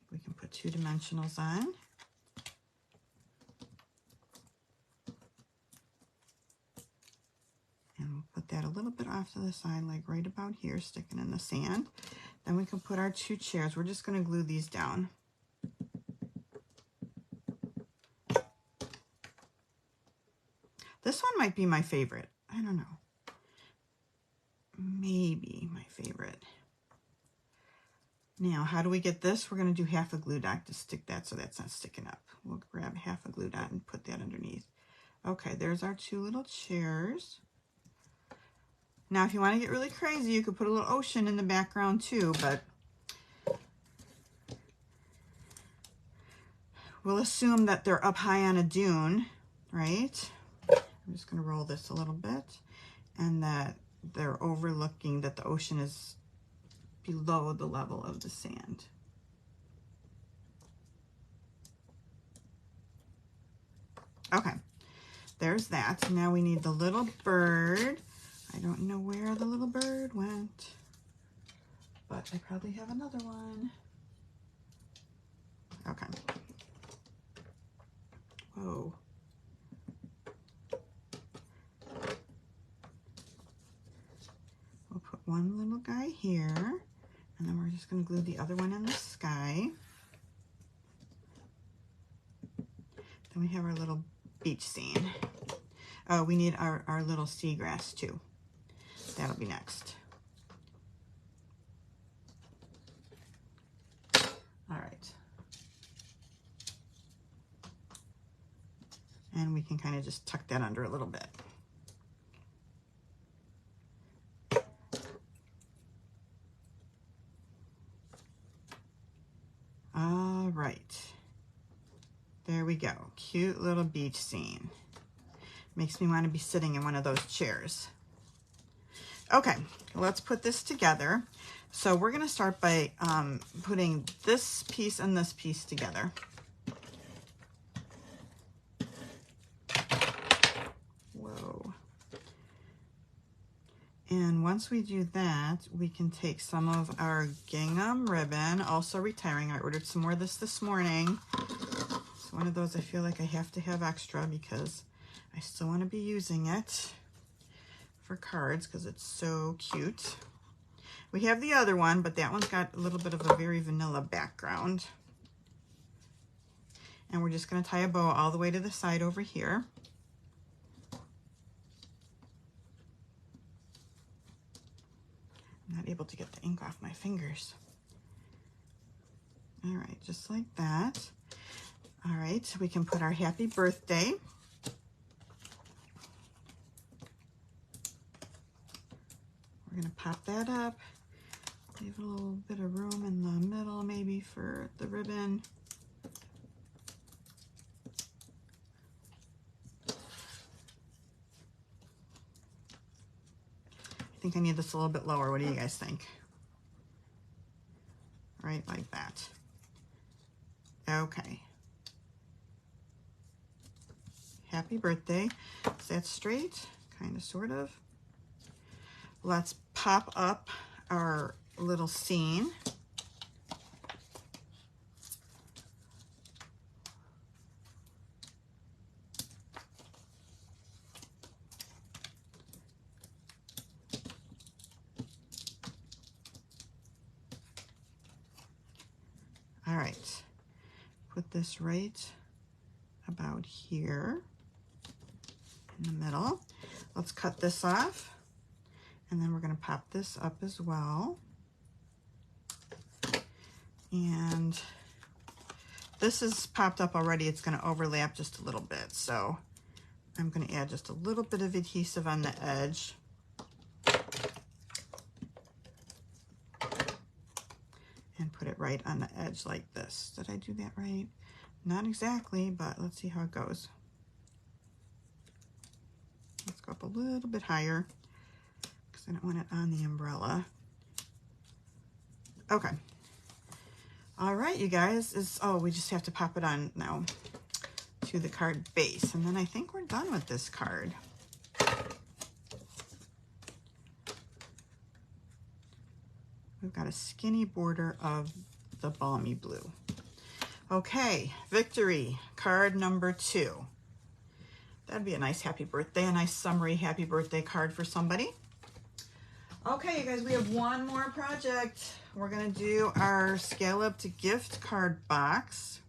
We can put 2 dimensionals on. And we'll put that a little bit off to the side, like right about here, sticking in the sand. Then we can put our 2 chairs. We're just going to glue these down. This one might be my favorite. I don't know. Maybe my favorite. Now, how do we get this? We're going to do half a glue dot to stick that so that's not sticking up. We'll grab half a glue dot and put that underneath. Okay, there's our two little chairs. Now, if you want to get really crazy, you could put a little ocean in the background too, but we'll assume that they're up high on a dune, right? I'm just going to roll this a little bit, and that they're overlooking, that the ocean is below the level of the sand. Okay, there's that. Now we need the little bird. I don't know where the little bird went, but I probably have another one. Okay. Whoa. We'll put one little guy here, and then we're just going to glue the other one in the sky. Then we have our little beach scene. Oh, we need our little seagrass too. That'll be next. All right. And we can kind of just tuck that under a little bit. All right. There we go. Cute little beach scene. Makes me want to be sitting in one of those chairs. Okay, let's put this together. So we're going to start by putting this piece and this piece together. Whoa. And once we do that, we can take some of our gingham ribbon, also retiring. I ordered some more of this morning. It's one of those I feel like I have to have extra because I still want to be using it for cards because it's so cute. We have the other one, but that one's got a little bit of a very vanilla background. And we're just going to tie a bow all the way to the side over here. I'm not able to get the ink off my fingers. All right, just like that. All right, so we can put our happy birthday. We're going to pop that up, leave a little bit of room in the middle maybe for the ribbon. I think I need this a little bit lower. What do you guys think? Right, like that. Okay. Happy birthday. Is that straight? Kind of, sort of. Let's pop up our little scene. All right, put this right about here in the middle. Let's cut this off. And then we're going to pop this up as well. And this is popped up already. It's going to overlap just a little bit. So I'm going to add just a little bit of adhesive on the edge. And put it right on the edge like this. Did I do that right? Not exactly, but let's see how it goes. Let's go up a little bit higher. I don't want it on the umbrella. Okay. All right, you guys. Oh, we just have to pop it on now to the card base. And then I think we're done with this card. We've got a skinny border of the balmy blue. Okay, victory, card number 2. That'd be a nice happy birthday, a nice summary happy birthday card for somebody. Okay, you guys, we have one more project. We're going to do our scalloped gift card box.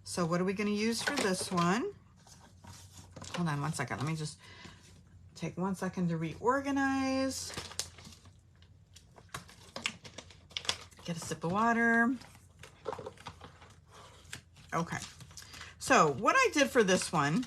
So what are we going to use for this one? Hold on one second. Let me just take 1 second to reorganize. Get a sip of water. Okay. So what I did for this one,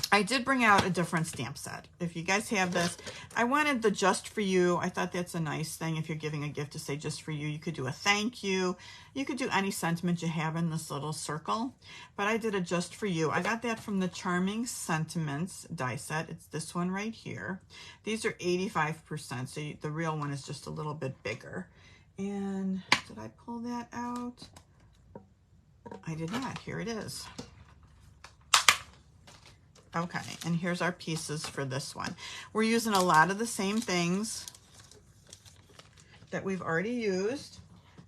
I did bring out a different stamp set. If you guys have this, I wanted the just for you. I thought that's a nice thing if you're giving a gift to say just for you. You could do a thank you. You could do any sentiment you have in this little circle. But I did a just for you. I got that from the Charming Sentiments die set. It's this one right here. These are 85%, so the real one is just a little bit bigger. And did I pull that out? I did not. Here it is. Okay, and here's our pieces for this one. We're using a lot of the same things that we've already used.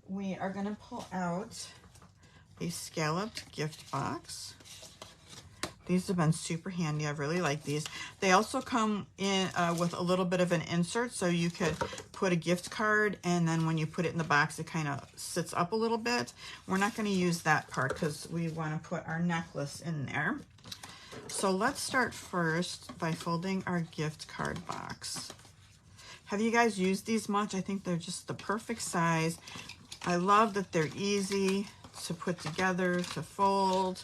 We are going to pull out a scalloped gift box. These have been super handy. I really like these. They also come in with a little bit of an insert, so you could put a gift card, and then when you put it in the box, it kind of sits up a little bit. We're not going to use that part because we want to put our necklace in there. So let's start first by folding our gift card box. Have you guys used these much? I think they're just the perfect size. I love that they're easy to put together, to fold.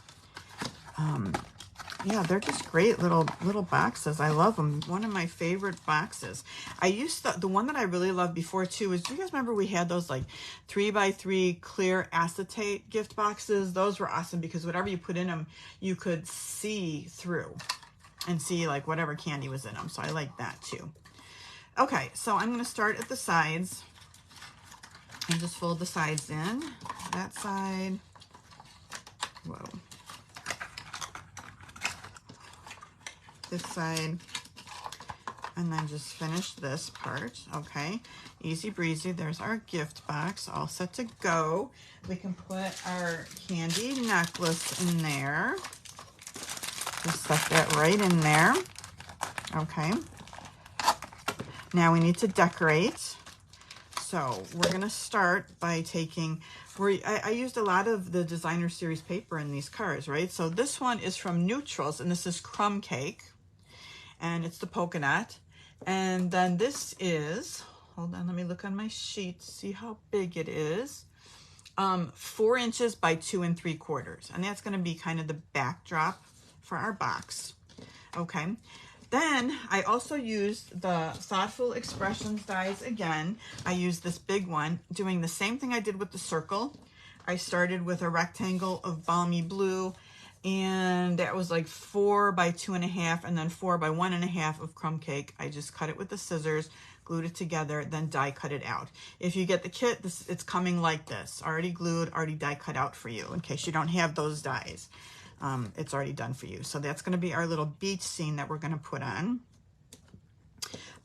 Yeah, they're just great little boxes. I love them. One of my favorite boxes. I used the one that I really loved before too is, do you guys remember we had those like 3x3 clear acetate gift boxes? Those were awesome because whatever you put in them, you could see through and see like whatever candy was in them. So I like that too. Okay, so I'm going to start at the sides and just fold the sides in. That side. Whoa. This side, and then just finish this part. Okay, easy breezy. There's our gift box all set to go. We can put our candy necklace in there. Just set that right in there. Okay, now we need to decorate. So we're gonna start by taking, I used a lot of the designer series paper in these cards, right? So this one is from Neutrals, and this is Crumb Cake. And it's the polka dot. And then this is, hold on, let me look on my sheet, see how big it is. 4 inches by 2 3/4. And that's gonna be kind of the backdrop for our box. Okay. Then I also used the Thoughtful Expressions dies again. I used this big one, doing the same thing I did with the circle. I started with a rectangle of Balmy Blue, and that was like 4 by 2.5, and then 4 by 1.5 of Crumb Cake. I just cut it with the scissors, glued it together, then die cut it out. If you get the kit, it's coming like this, already glued, already die cut out for you, in case you don't have those dies. It's already done for you. So that's going to be our little beach scene that we're going to put on.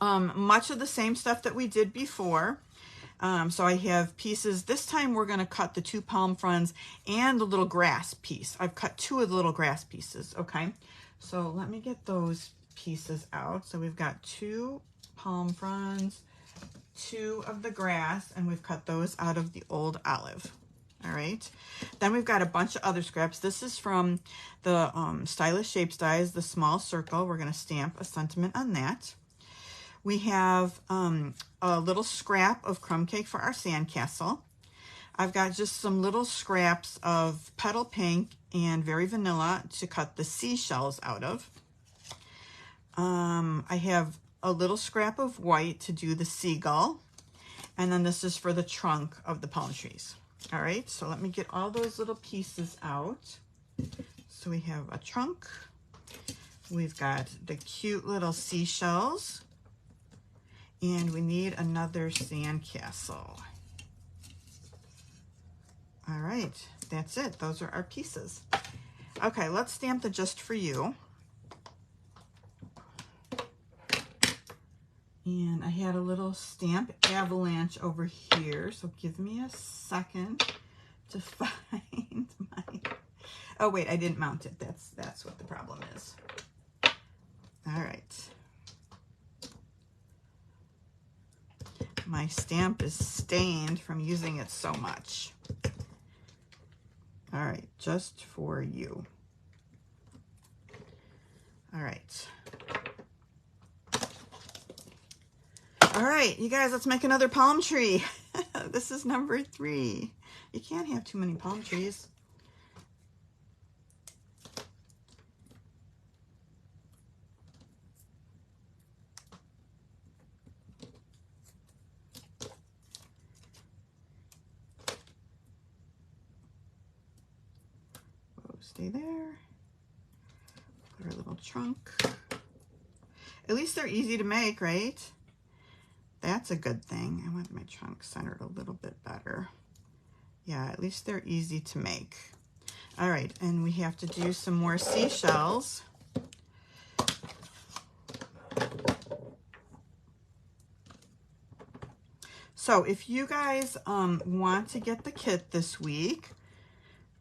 Much of the same stuff that we did before. So I have pieces. This time we're going to cut the 2 palm fronds and the little grass piece. I've cut 2 of the little grass pieces. Okay. So let me get those pieces out. So we've got 2 palm fronds, 2 of the grass, and we've cut those out of the old olive. All right. Then we've got a bunch of other scraps. This is from the Stylish Shapes dies, the small circle. We're going to stamp a sentiment on that. We have a little scrap of Crumb Cake for our sandcastle. I've got just some little scraps of Petal Pink and Very Vanilla to cut the seashells out of. I have a little scrap of white to do the seagull. And then this is for the trunk of the palm trees. All right, so let me get all those little pieces out. So we have a trunk. We've got the cute little seashells. And we need another sandcastle. All right, that's it. Those are our pieces. Okay, let's stamp the Just For You. And I had a little stamp avalanche over here, so give me a second to find my... Oh wait, I didn't mount it. That's what the problem is. All right. My stamp is stained from using it so much. All right, Just For You. All right. All right, you guys, let's make another palm tree. This is number 3. You can't have too many palm trees. Whoa, stay there. Put our little trunk. At least they're easy to make, right? That's a good thing. I want my trunk centered a little bit better. Yeah, at least they're easy to make. All right, and we have to do some more seashells. So if you guys want to get the kit this week,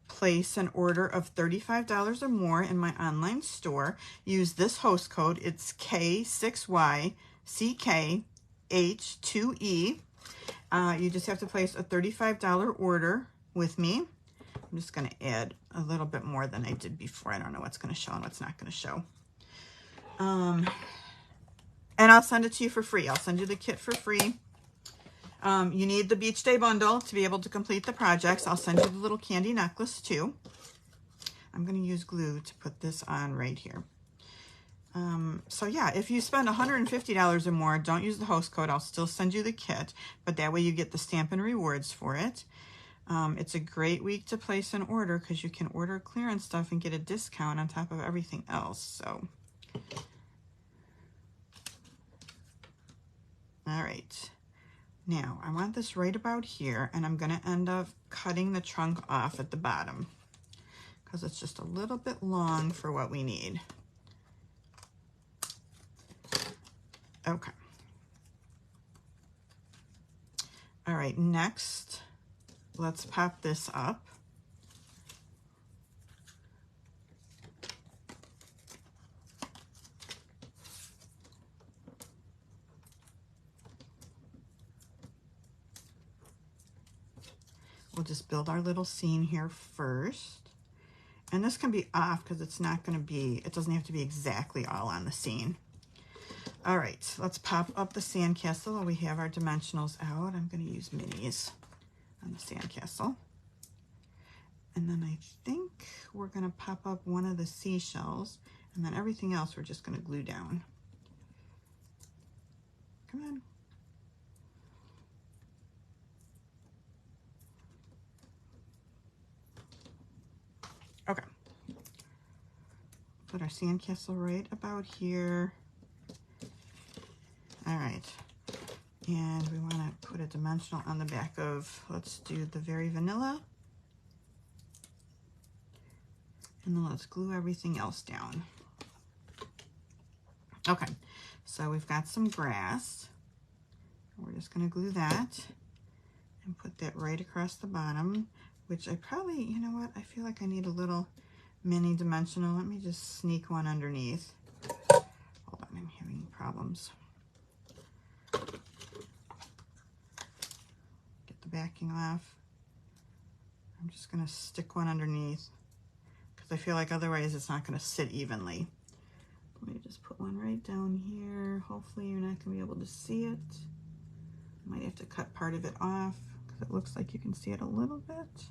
place an order of $35 or more in my online store. Use this host code. It's K6YCKH2E. You just have to place a $35 order with me. I'm just going to add a little bit more than I did before. I don't know what's going to show and what's not going to show. And I'll send it to you for free. I'll send you the kit for free. You need the beach day bundle to be able to complete the projects. I'll send you the little candy necklace too. I'm going to use glue to put this on right here. So yeah, if you spend $150 or more, don't use the host code. I'll still send you the kit, but that way you get the Stampin' rewards for it. It's a great week to place an order because you can order clearance stuff and get a discount on top of everything else. So, all right. Now, I want this right about here, and I'm going to end up cutting the trunk off at the bottom because it's just a little bit long for what we need. Okay. All right, next, let's pop this up. We'll just build our little scene here first. And this can be off because it's not going to be, it doesn't have to be exactly all on the scene. All right, let's pop up the sandcastle while we have our dimensionals out. I'm going to use minis on the sandcastle. And then I think we're going to pop up one of the seashells, and then everything else we're just going to glue down. Come on. Okay. Put our sandcastle right about here. All right. And we want to put a dimensional on the back of, let's do the very vanilla. And then let's glue everything else down. Okay, so we've got some grass. We're just going to glue that and put that right across the bottom, which I probably, you know what, I feel like I need a little mini dimensional. Let me just sneak one underneath. Hold on, I'm having problems. Get the backing off. I'm just going to stick one underneath because I feel like otherwise it's not going to sit evenly. Let me just put one right down here. Hopefully you're not going to be able to see it. I might have to cut part of it off because it looks like you can see it a little bit.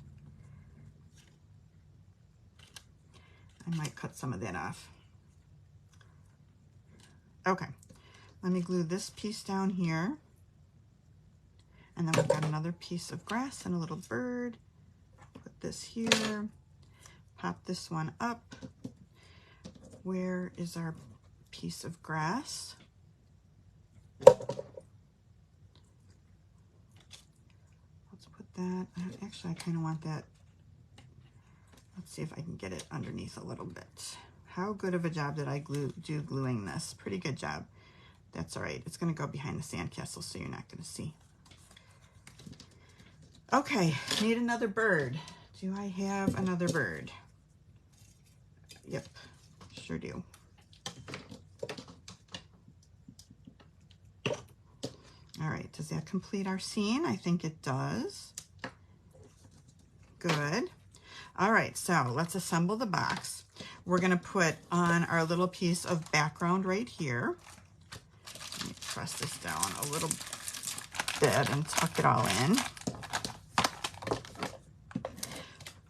I might cut some of that off. Okay, let me glue this piece down here. And then we've got another piece of grass and a little bird. Put this here. Pop this one up. Where is our piece of grass? Let's put that, actually I kind of want that. Let's see if I can get it underneath a little bit. How good of a job did I do gluing this? Pretty good job. That's all right. It's going to go behind the sandcastle, so you're not going to see. Okay, need another bird. Do I have another bird? Yep, sure do. All right, does that complete our scene? I think it does. Good. All right, so let's assemble the box. we're going to put on our little piece of background right here. Let me press this down a little bit and tuck it all in.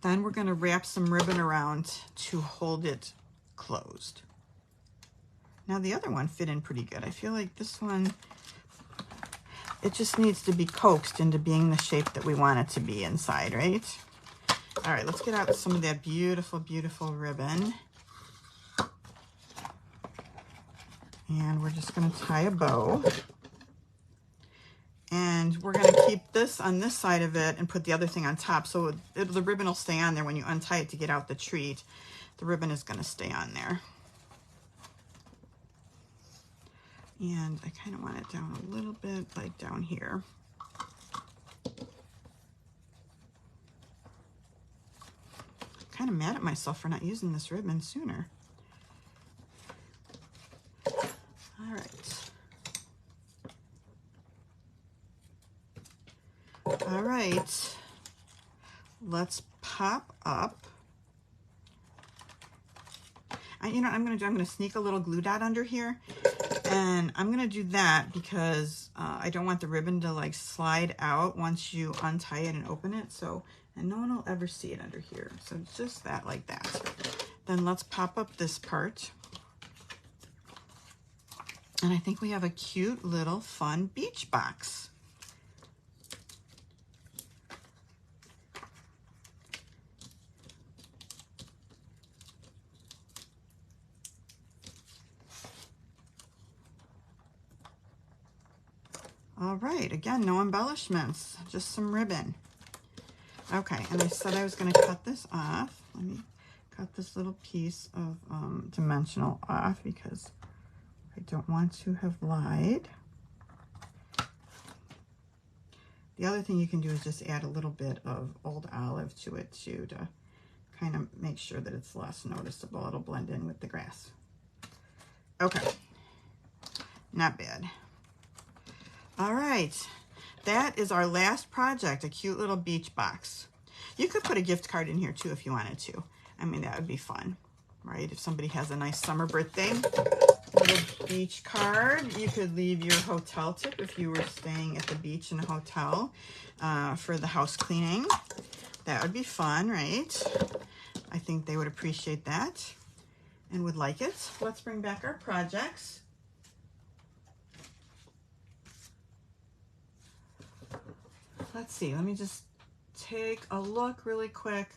Then we're going to wrap some ribbon around to hold it closed. Now the other one fit in pretty good. I feel like this one, it just needs to be coaxed into being the shape that we want it to be inside, right? All right, let's get out some of that beautiful, beautiful ribbon. And we're just going to tie a bow. And we're going to keep this on this side of it and put the other thing on top. So the ribbon will stay on there when you untie it to get out the treat. The ribbon is going to stay on there. And I kind of want it down a little bit, like down here. I'm kind of mad at myself for not using this ribbon sooner. All right. All right, let's pop up. You know what I'm going to do? I'm going to sneak a little glue dot under here, and I'm going to do that because I don't want the ribbon to like slide out once you untie it and open it. So, and no one will ever see it under here. So just that, like that. Then let's pop up this part. And I think we have a cute little fun beach box. All right, again, no embellishments, just some ribbon. Okay, and I said I was going to cut this off. Let me cut this little piece of dimensional off because I don't want to have lied. The other thing you can do is just add a little bit of old olive to it too to kind of make sure that it's less noticeable. It'll blend in with the grass. Okay, not bad. All right, that is our last project, a cute little beach box. You could put a gift card in here too if you wanted to. I mean, that would be fun, right? If somebody has a nice summer birthday, little beach card. You could leave your hotel tip if you were staying at the beach in a hotel for the house cleaning. That would be fun, right? I think they would appreciate that and would like it. Let's bring back our projects. Let's see, let me just take a look really quick.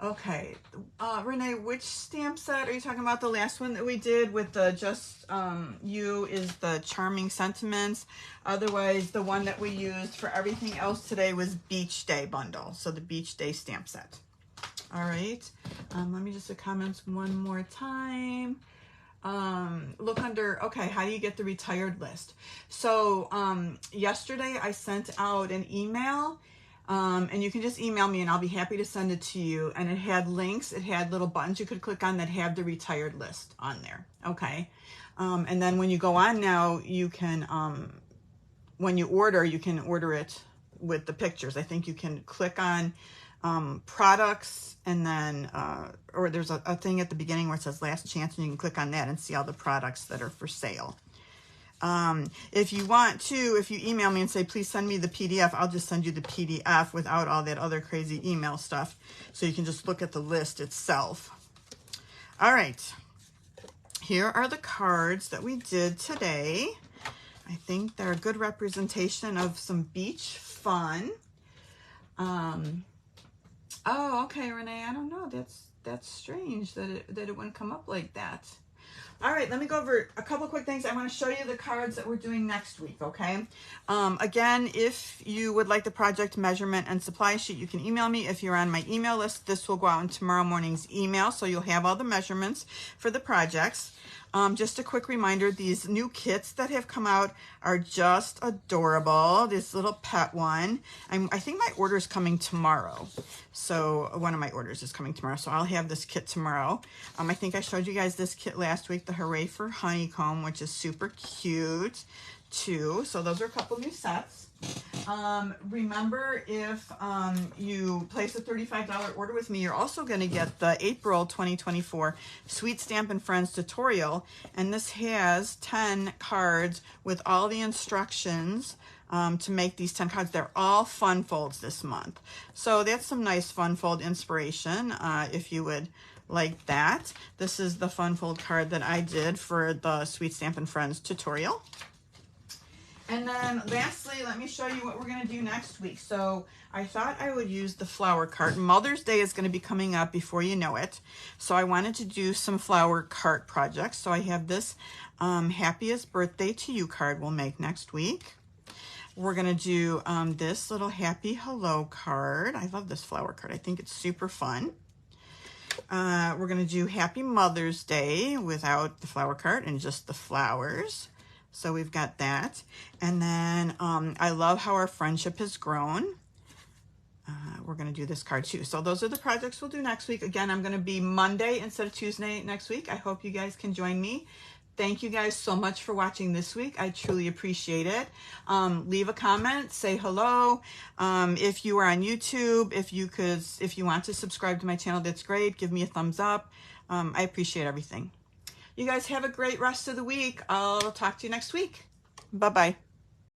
Okay, Renee, which stamp set are you talking about? The last one that we did with the Just You is the Charming Sentiments. Otherwise, the one that we used for everything else today was Beach Day bundle. So the Beach Day stamp set. All right, let me just comment one more time. Look under, okay, how do you get the retired list? So yesterday I sent out an email, and you can just email me and I'll be happy to send it to you. And it had links, it had little buttons you could click on that have the retired list on there. Okay. And then when you go on now, you can, when you order it with the pictures. I think you can click on products, and then or there's a thing at the beginning where it says last chance, and you can click on that and see all the products that are for sale. If you want to, if you email me and say please send me the PDF, I'll just send you the PDF without all that other crazy email stuff, so you can just look at the list itself. All right, here are the cards that we did today. I think they're a good representation of some beach fun. Oh, okay, Renee, I don't know. That's strange that it wouldn't come up like that. All right, let me go over a couple quick things. I want to show you the cards that we're doing next week, okay? Again, if you would like the project measurement and supply sheet, you can email me. If you're on my email list, this will go out in tomorrow morning's email, so you'll have all the measurements for the projects. Just a quick reminder, these new kits that have come out are just adorable. This little pet one. I think my order is coming tomorrow. So one of my orders is coming tomorrow. So I'll have this kit tomorrow. I think I showed you guys this kit last week, the Hooray for Honeycomb, which is super cute too. So those are a couple new sets. Remember, if you place a $35 order with me, you're also going to get the April 2024 Sweet Stampin' Friends tutorial. And this has 10 cards with all the instructions to make these 10 cards. They're all fun folds this month. So that's some nice fun fold inspiration if you would like that. This is the fun fold card that I did for the Sweet Stampin' Friends tutorial. And then lastly, let me show you what we're going to do next week. So I thought I would use the flower cart. Mother's Day is going to be coming up before you know it. So I wanted to do some flower cart projects. So I have this Happiest Birthday to You card we'll make next week. We're going to do this little Happy Hello card. I love this flower card. I think it's super fun. We're going to do Happy Mother's Day without the flower cart and just the flowers. So we've got that. And then I love how our friendship has grown. We're going to do this card too. So those are the projects we'll do next week. Again, I'm going to be Monday instead of Tuesday next week. I hope you guys can join me. Thank you guys so much for watching this week. I truly appreciate it. Leave a comment, say hello. If you are on YouTube, if you want to subscribe to my channel, that's great. Give me a thumbs up. I appreciate everything. You guys have a great rest of the week. I'll talk to you next week. Bye-bye.